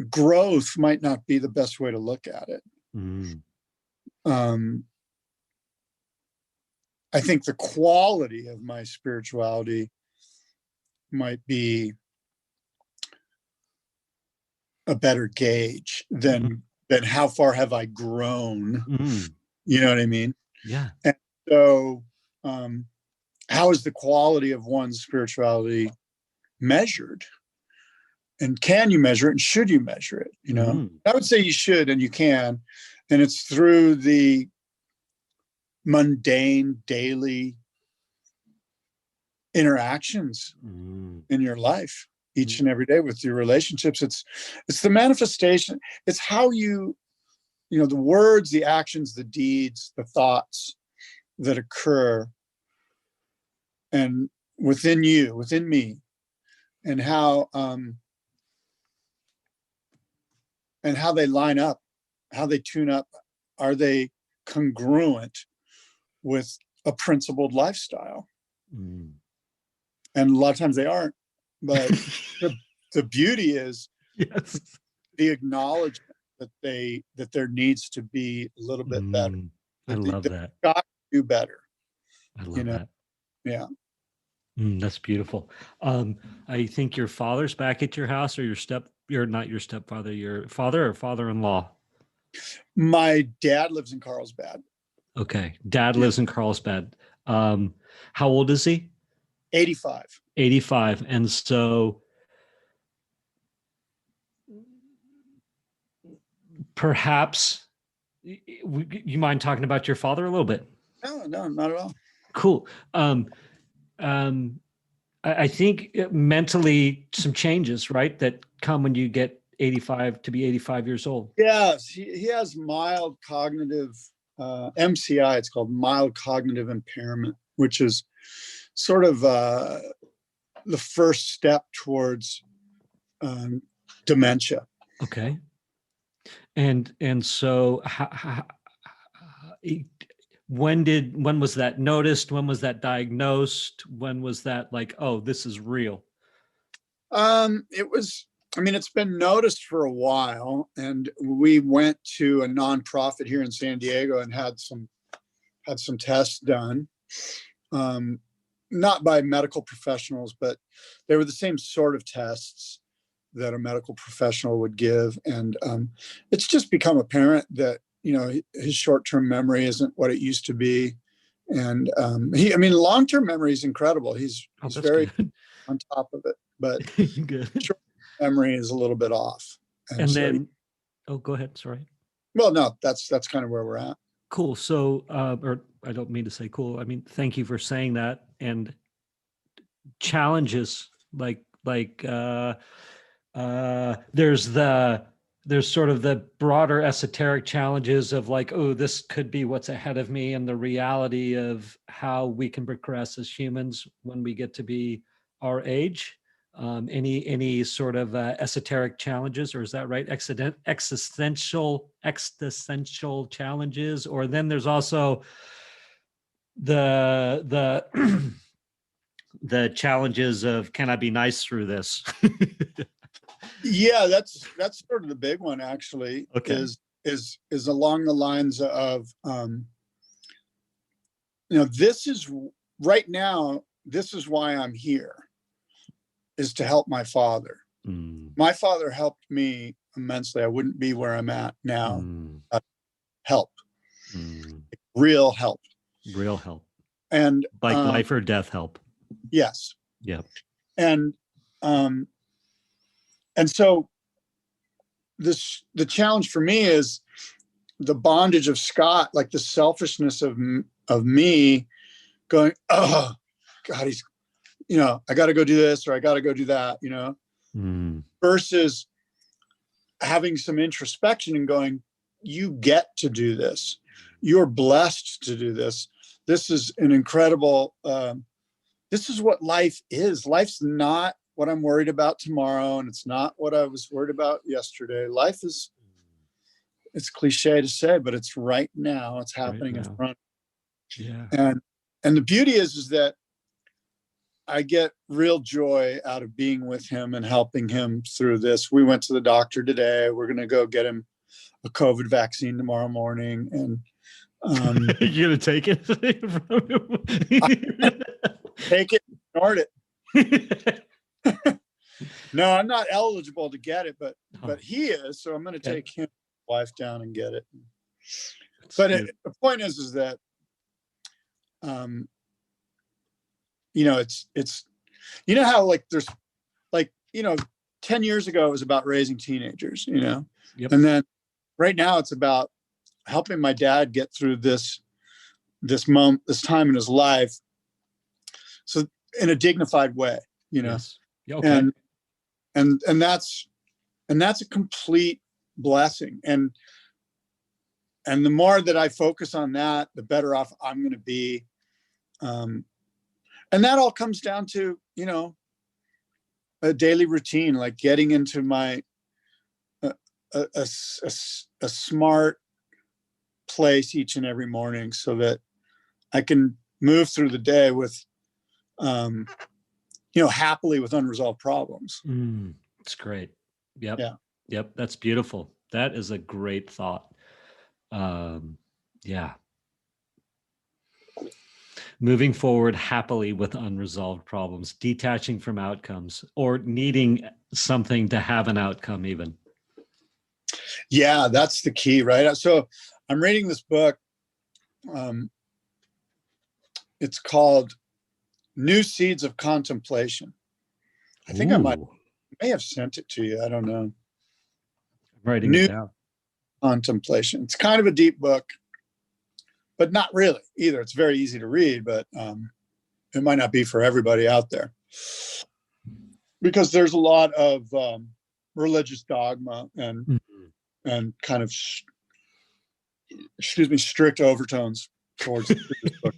growth might not be the best way to look at it. Mm. I think the quality of my spirituality might be a better gauge than how far have I grown. Mm. You know what I mean? Yeah. And so how is the quality of one's spirituality measured? And can you measure it, and should you measure it? You know, I would say you should and you can. And it's through the mundane daily interactions in your life each and every day with your relationships. It's the manifestation. It's how you know, the words, the actions, the deeds, the thoughts that occur and within you, within me, and how they line up, how they tune up. Are they congruent with a principled lifestyle? And a lot of times they aren't, but the beauty is the acknowledgement that there needs to be a little bit better. I love that. Got to do better. I love that. Yeah. That's beautiful. I think your father's back at your house, or you're not your stepfather, your father or father-in-law. My dad lives in Carlsbad. Okay. Dad lives in Carlsbad. How old is he? 85. 85. And so perhaps you mind talking about your father a little bit? No, not at all. Cool. I think mentally some changes, right, that come when you get 85 years old. Yes, he has mild cognitive MCI. It's called mild cognitive impairment, which is sort of the first step towards dementia. Okay. And so when was that noticed? When was that diagnosed? When was that like, oh, this is real? It's been noticed for a while, and we went to a nonprofit here in San Diego and had some tests done, not by medical professionals, but they were the same sort of tests that a medical professional would give. And it's just become apparent that, you know, his short-term memory isn't what it used to be. And long-term memory is incredible. He's very good on top of it, but short memory is a little bit off. And so, then, go ahead. Sorry. Well, no, that's kind of where we're at. Cool. So, or I don't mean to say cool. I mean, thank you for saying that. And challenges like there's sort of the broader esoteric challenges of like, oh, this could be what's ahead of me, and the reality of how we can progress as humans when we get to be our age. Any sort of esoteric challenges, or is that right? Existential challenges, or then there's also the the challenges of, can I be nice through this? Yeah, that's sort of the big one, actually. Okay. Is along the lines of this is right now, this is why I'm here. is to help my father. Mm. My father helped me immensely. I wouldn't be where I'm at now. Mm. Help, Mm. real help. Real help. And Like life or death help. yes. Yep. And so the challenge for me is the bondage of Scott, like the selfishness of me going, oh God, he's, I got to go do this or I got to go do that, versus having some introspection and going, you get to do this. You're blessed to do this. This is an incredible, this is what life is. Life's not what I'm worried about tomorrow. And it's not what I was worried about yesterday. Life is, it's cliche to say, but it's right now. It's happening in front. Yeah. And the beauty is that I get real joy out of being with him and helping him through this. We went to the doctor today. We're going to go get him a COVID vaccine tomorrow morning. And you're going to take it from him? Take it, snort it. No, I'm not eligible to get it, but he is. So I'm going to take him, wife down and get it. But the point is that, it's, how like there's like, 10 years ago it was about raising teenagers, Yep. And then right now it's about helping my dad get through this time in his life. So in a dignified way, Yes. Okay. And that's a complete blessing. And the more that I focus on that, the better off I'm going to be. And that all comes down to, a daily routine, like getting into my, a smart place each and every morning so that I can move through the day with, happily with unresolved problems. It's great. Yep. Yeah. Yep. That's beautiful. That is a great thought. Yeah. Moving forward happily with unresolved problems, detaching from outcomes or needing something to have an outcome even. Yeah, that's the key, right? So I'm reading this book. It's called New Seeds of Contemplation. I think I may have sent it to you. I don't know. I'm writing it down. Contemplation. It's kind of a deep book, but not really either. It's very easy to read, but it might not be for everybody out there because there's a lot of religious dogma and kind of, strict overtones towards this book.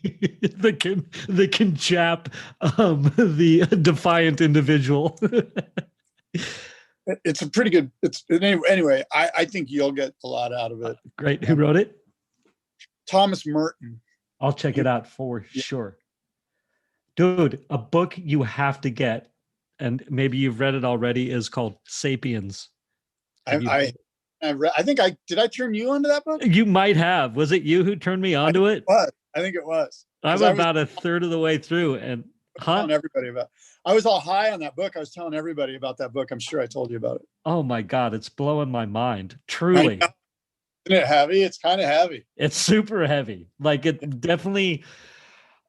the can chap the defiant individual. It's a pretty good. Anyway. I think you'll get a lot out of it. Great. Who wrote it? Thomas Merton. I'll check it out for sure. Dude, a book you have to get, and maybe you've read it already, is called Sapiens. I think did I turn you onto that book? You might have. Was it you who turned me onto it? I think it was. I'm about a third of the way through, and telling everybody about. I was all high on that book. I was telling everybody about that book. I'm sure I told you about it. Oh my God, it's blowing my mind. Truly. Isn't it heavy? It's kind of heavy. It's super heavy. Like it definitely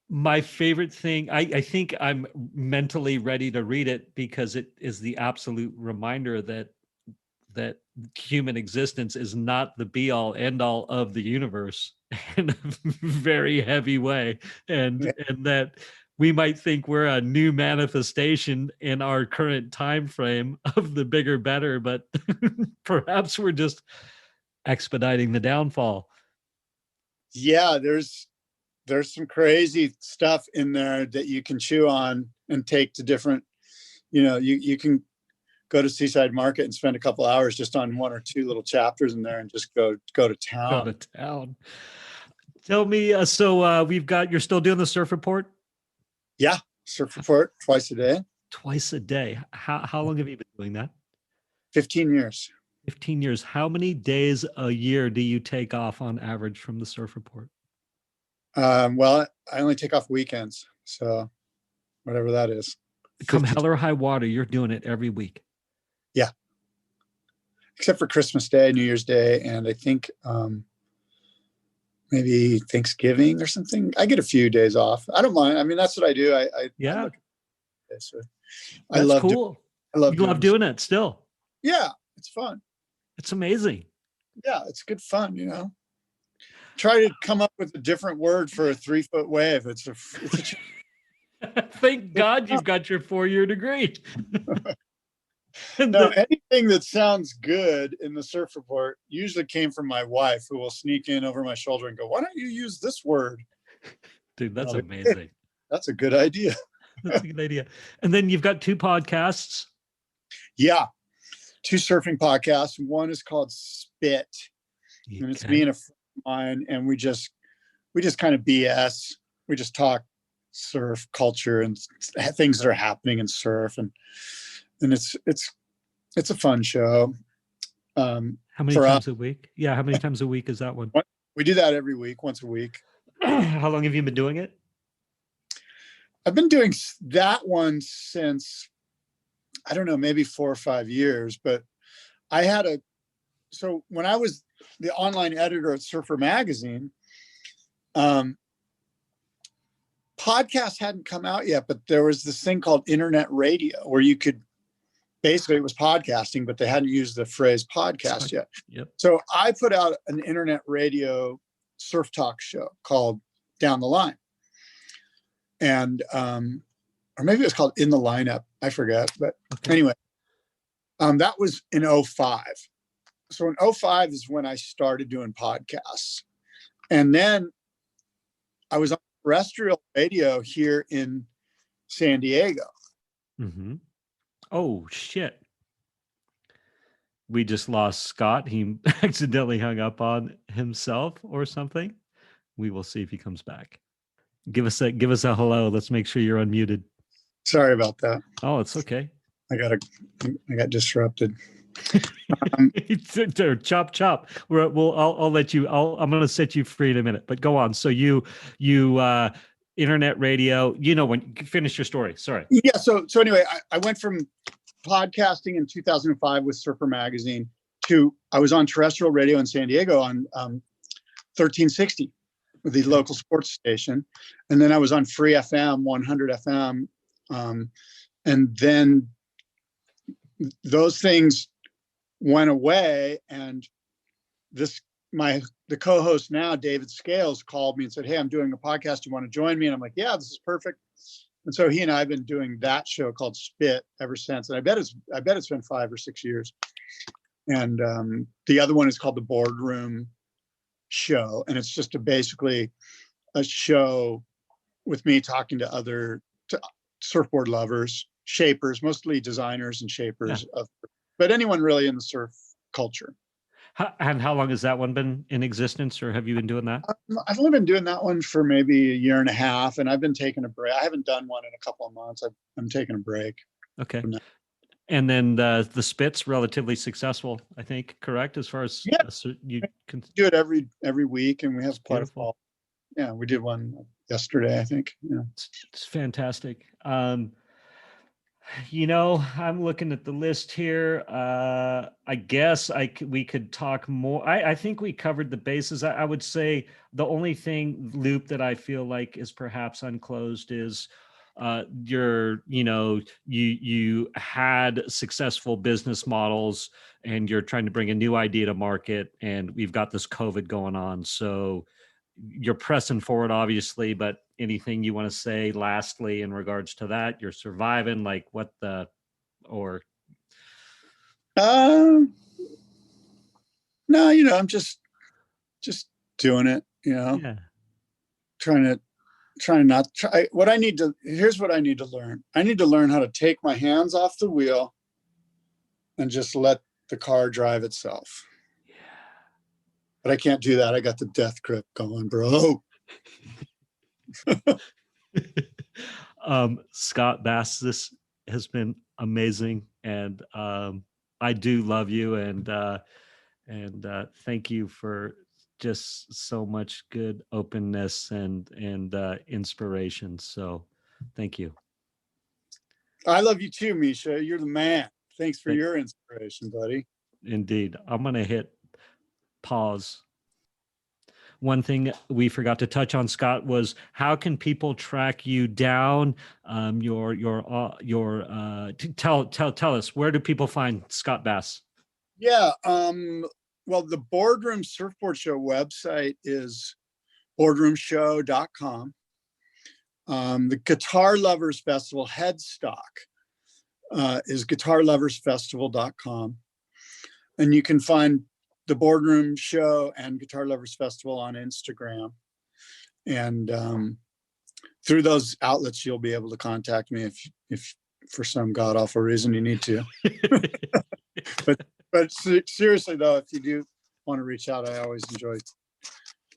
my favorite thing. I think I'm mentally ready to read it because it is the absolute reminder that human existence is not the be all end all of the universe in a very heavy way. And that we might think we're a new manifestation in our current time frame of the bigger, better, but perhaps we're just expediting the downfall. Yeah, there's some crazy stuff in there that you can chew on and take to different, you can go to Seaside Market and spend a couple hours just on one or two little chapters in there and just go to town. Go to town. Tell me, you're still doing the surf report? Yeah, surf report twice a day. Twice a day. How long have you been doing that? 15 years. 15 years. How many days a year do you take off on average from the surf report? Well, I only take off weekends. So whatever that is. come 50, hell or high water, you're doing it every week. except for Christmas Day, New Year's Day, and I think maybe Thanksgiving or something. I get a few days off. I don't mind. I mean, that's what I do. I Yeah, look at this. So I that's love cool. I love You love doing it still. Yeah, it's fun. It's amazing. Yeah, it's good fun, you know. Try to come up with a different word for a 3-foot wave. It's a Thank God you've got your 4-year degree. And no, anything that sounds good in the surf report usually came from my wife, who will sneak in over my shoulder and go, "Why don't you use this word?" dude, that's I'll be, amazing. "Hey, that's a good idea." That's a good idea. And then you've got 2 podcasts. Yeah, 2 surfing podcasts. One is called Spit, and it's me and a friend of mine, and we just kind of BS. We just talk surf culture and things that are happening in surf, and it's a fun show. How many times a week? Yeah, how many times a week is that one? We do that every week, once a week. How long have you been doing it? I've been doing that one since, I don't know, maybe 4 or 5 years, but so when I was the online editor at Surfer Magazine, podcasts hadn't come out yet, but there was this thing called internet radio where you could, basically it was podcasting, but they hadn't used the phrase podcast yet. Yep. So I put out an internet radio surf talk show called Down the Line. And, or maybe it was called In the Lineup. I forget, but anyway, that was in 2005. So in 2005 is when I started doing podcasts. And then I was on terrestrial radio here in San Diego. Mm-hmm. Oh, shit. We just lost Scott. He accidentally hung up on himself or something. We will see if he comes back. Give us a hello. Let's make sure you're unmuted. Sorry about that. Oh, it's okay. I got disrupted. Chop. I'll let you. I'm going to set you free in a minute. But go on. So you internet radio. When you finish your story. Sorry. Yeah. So anyway, I went from podcasting in 2005 with Surfer Magazine to I was on terrestrial radio in San Diego on 1360, the local sports station, and then I was on Free FM 100 FM, and then those things went away, and the co-host now, David Scales, called me and said, "Hey, I'm doing a podcast. You want to join me?" And I'm like, "Yeah, this is perfect." And so he and I have been doing that show called Spit ever since. And I bet it's been 5 or 6 years. And the other one is called The Boardroom Show, and it's just basically a show with me talking to other surfboard lovers, shapers, mostly designers and shapers, but anyone really in the surf culture. And how long has that one been in existence, or have you been doing that? I've only been doing that one for maybe a year and a half, and I've been taking a break. I haven't done one in a couple of months. I'm taking a break. Okay. And then the Spit's relatively successful, I think, correct? As far as you can do it every week, and we have quite beautiful. a fall. Yeah, we did one yesterday, I think. Yeah, it's fantastic. I'm looking at the list here. I guess we could talk more. I think we covered the bases. I would say the only loop that I feel like is perhaps unclosed is you had successful business models and you're trying to bring a new idea to market, and we've got this COVID going on. So you're pressing forward, obviously, but anything you want to say lastly in regards to that? You're surviving, like what the, or? No, I'm just doing it, Yeah. Here's what I need to learn. I need to learn how to take my hands off the wheel and just let the car drive itself. Yeah. But I can't do that. I got the death grip going, bro. Scott Bass, this has been amazing, and I do love you, and thank you for just so much good openness and inspiration. So thank you. I love you too, Misha. You're the man. Thanks for Thank- your inspiration, buddy. Indeed. I'm going to hit pause. One thing we forgot to touch on, Scott, was how can people track you down? Tell us, where do people find Scott Bass? Yeah. Well, the Boardroom Surfboard Show website is boardroomshow.com. The Guitar Lovers Festival Headstock is guitarloversfestival.com. And you can find the Boardroom Show and Guitar Lovers Festival on Instagram. And through those outlets, you'll be able to contact me if for some god awful reason you need to. But seriously though, if you do want to reach out, I always enjoy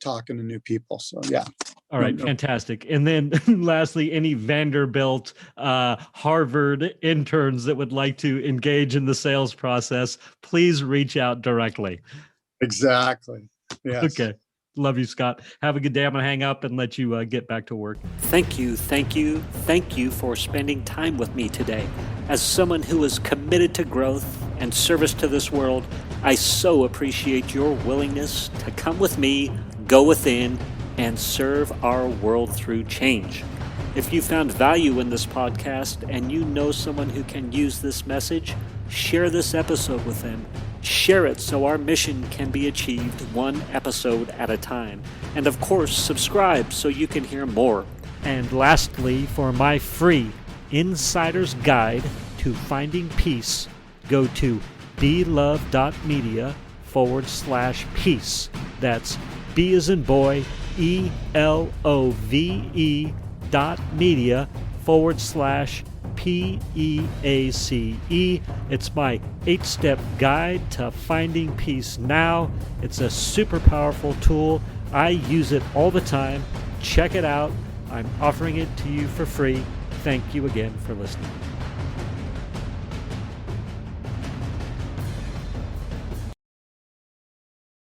talking to new people. So yeah. All right, fantastic. And then lastly, any Vanderbilt, Harvard interns that would like to engage in the sales process, please reach out directly. Exactly. Yes. Okay. Love you, Scott. Have a good day. I'm going to hang up and let you get back to work. Thank you for spending time with me today. As someone who is committed to growth and service to this world, I so appreciate your willingness to come with me, go within, and serve our world through change. If you found value in this podcast and you know someone who can use this message, share this episode with them. Share it so our mission can be achieved one episode at a time. And of course, subscribe so you can hear more. And lastly, for my free insider's guide to finding peace, go to belove.media/peace. That's B as in boy, ELOVE.media/PEACE. It's my 8-step guide to finding peace now. It's a super powerful tool. I use it all the time. Check it out. I'm offering it to you for free. Thank you again for listening.